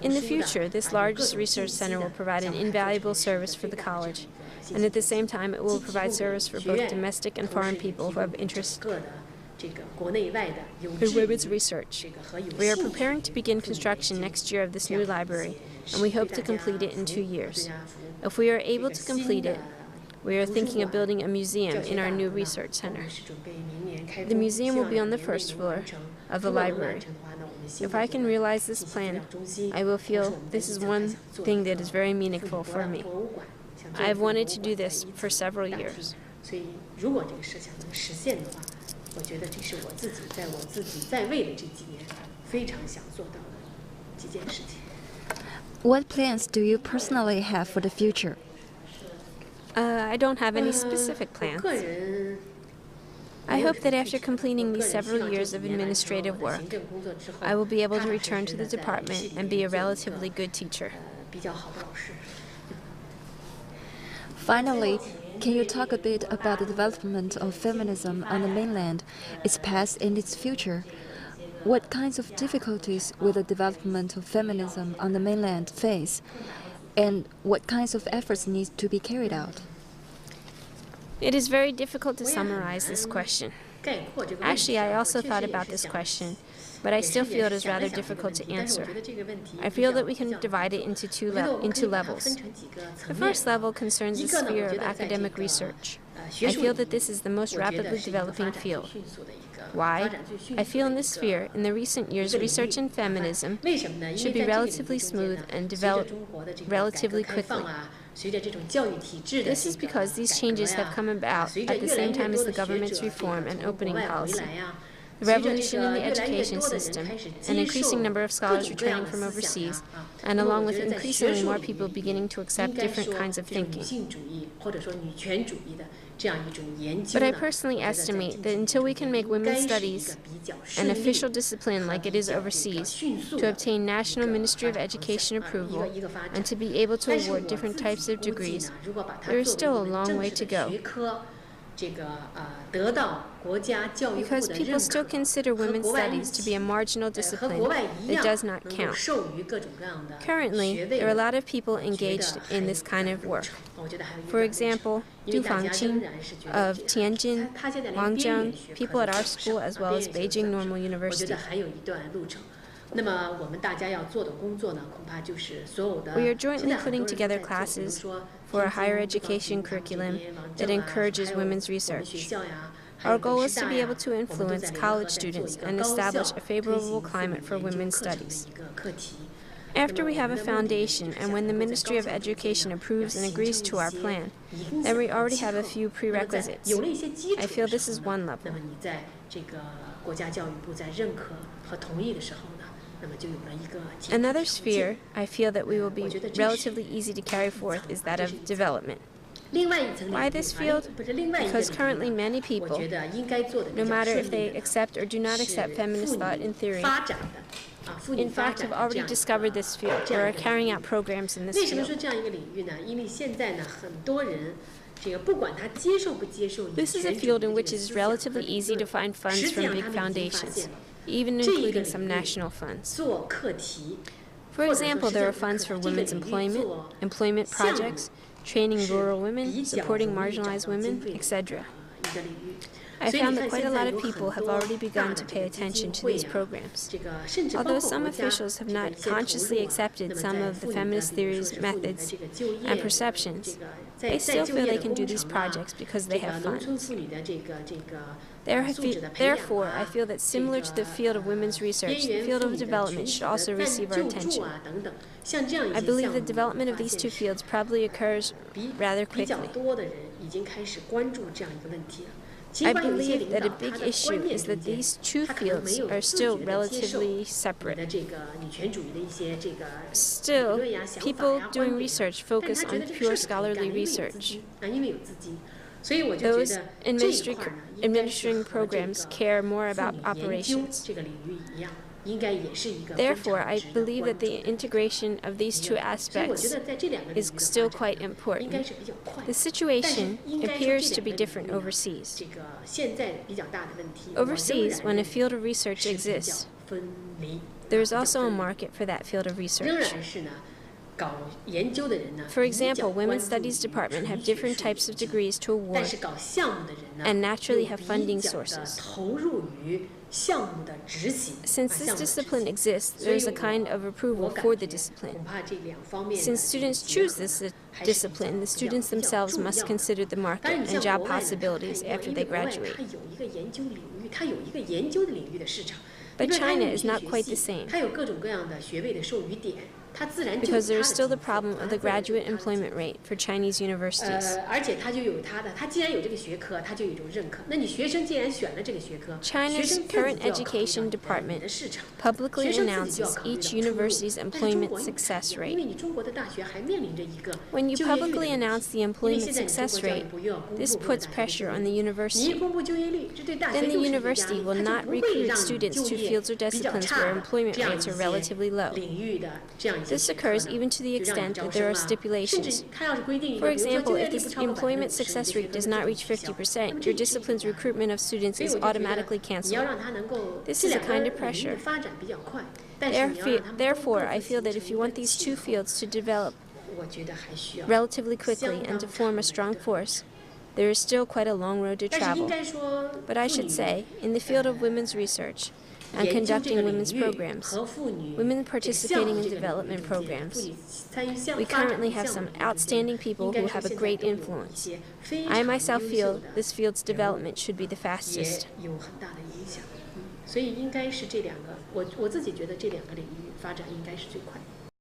In the future, this largest research center will provide an invaluable service for the college, and at the same time it will provide service for both domestic and foreign people who have interest in women's research. We are preparing to begin construction next year of this new library, and we hope to complete it in 2 years. If we are able to complete it, we are thinking of building a museum in our new research center. The museum will be on the first floor of the library. If I can realize this plan, I will feel this is one thing that is very meaningful for me. I have wanted to do this for several years. What plans do you personally have for the future? I don't have any specific plans. I hope that after completing these several years of administrative work, I will be able to return to the department and be a relatively good teacher. Finally, can you talk a bit about the development of feminism on the mainland, its past and its future? what kinds of difficulties will the development of feminism on the mainland face, and what kinds of efforts need to be carried out? It is very difficult to summarize this question. Actually, I also thought about this question, but I still feel it is rather difficult to answer. I feel that we can divide it into levels. The first level concerns the sphere of academic research. I feel that this is the most rapidly developing field. Why? I feel in this sphere, in the recent years, research in feminism should be relatively smooth and develop relatively quickly. This is because these changes have come about at the same time as the government's reform and opening policy, the revolution in the education system, an increasing number of scholars returning from overseas, and along with increasingly more people beginning to accept different kinds of thinking. But I personally estimate that until we can make women's studies an official discipline like it is overseas, to obtain National Ministry of Education approval, and to be able to award different types of degrees, there is still a long way to go. Because people still consider women's studies to be a marginal discipline that does not count. Currently, there are a lot of people engaged in this kind of work. For example, Du Fangqin of Tianjin, Wang Zheng, people at our school, as well as Beijing Normal University. We are jointly putting together classes for a higher education curriculum that encourages women's research. Our goal is to be able to influence college students and establish a favorable climate for women's studies. After we have a foundation, and when the Ministry of Education approves and agrees to our plan, then we already have a few prerequisites. I feel this is one level. Another sphere I feel that we will be relatively easy to carry forth is that of development. Why this field? Because currently many people, no matter if they accept or do not accept feminist thought in theory, in fact have already discovered this field or are carrying out programs in this field. This is a field in which it is relatively easy to find funds from big foundations, even including some national funds. For example, there are funds for women's employment projects, training rural women, supporting marginalized women, etc. I found that quite a lot of people have already begun to pay attention to these programs. Although some officials have not consciously accepted some of the feminist theories, methods, and perceptions, they still feel they can do these projects because they have funds. Therefore, I feel that similar to the field of women's research, the field of development should also receive our attention. I believe the development of these two fields probably occurs rather quickly. I believe that a big issue is that these two fields are still relatively separate. Still, people doing research focus on pure scholarly research. Those administering programs care more about operations. Therefore, I believe that the integration of these two aspects is still quite important. The situation appears to be different overseas. Overseas, when a field of research exists, there is also a market for that field of research. For example, Women's Studies Department have different types of degrees to award and naturally have funding sources. Since this discipline exists, there is a kind of approval for the discipline. Since students choose this discipline, the students themselves must consider the market and job possibilities after they graduate. But China is not quite the same, because there is still the problem of the graduate employment rate for Chinese universities. China's current education department publicly announces each university's employment success rate. When you publicly announce the employment success rate, this puts pressure on the university. Then the university will not recruit students to fields or disciplines where employment rates are relatively low. This occurs even to the extent that there are stipulations. For example, if the employment success rate does not reach 50%, your discipline's recruitment of students is automatically cancelled. This is a kind of pressure. Therefore, I feel that if you want these two fields to develop relatively quickly and to form a strong force, there is still quite a long road to travel. But I should say, in the field of women's research and conducting women's programs, women participating in development programs, we currently have some outstanding people who have a great influence. I myself feel this field's development should be the fastest. 所以应该是这两个，我自己觉得这两个领域发展应该是最快的。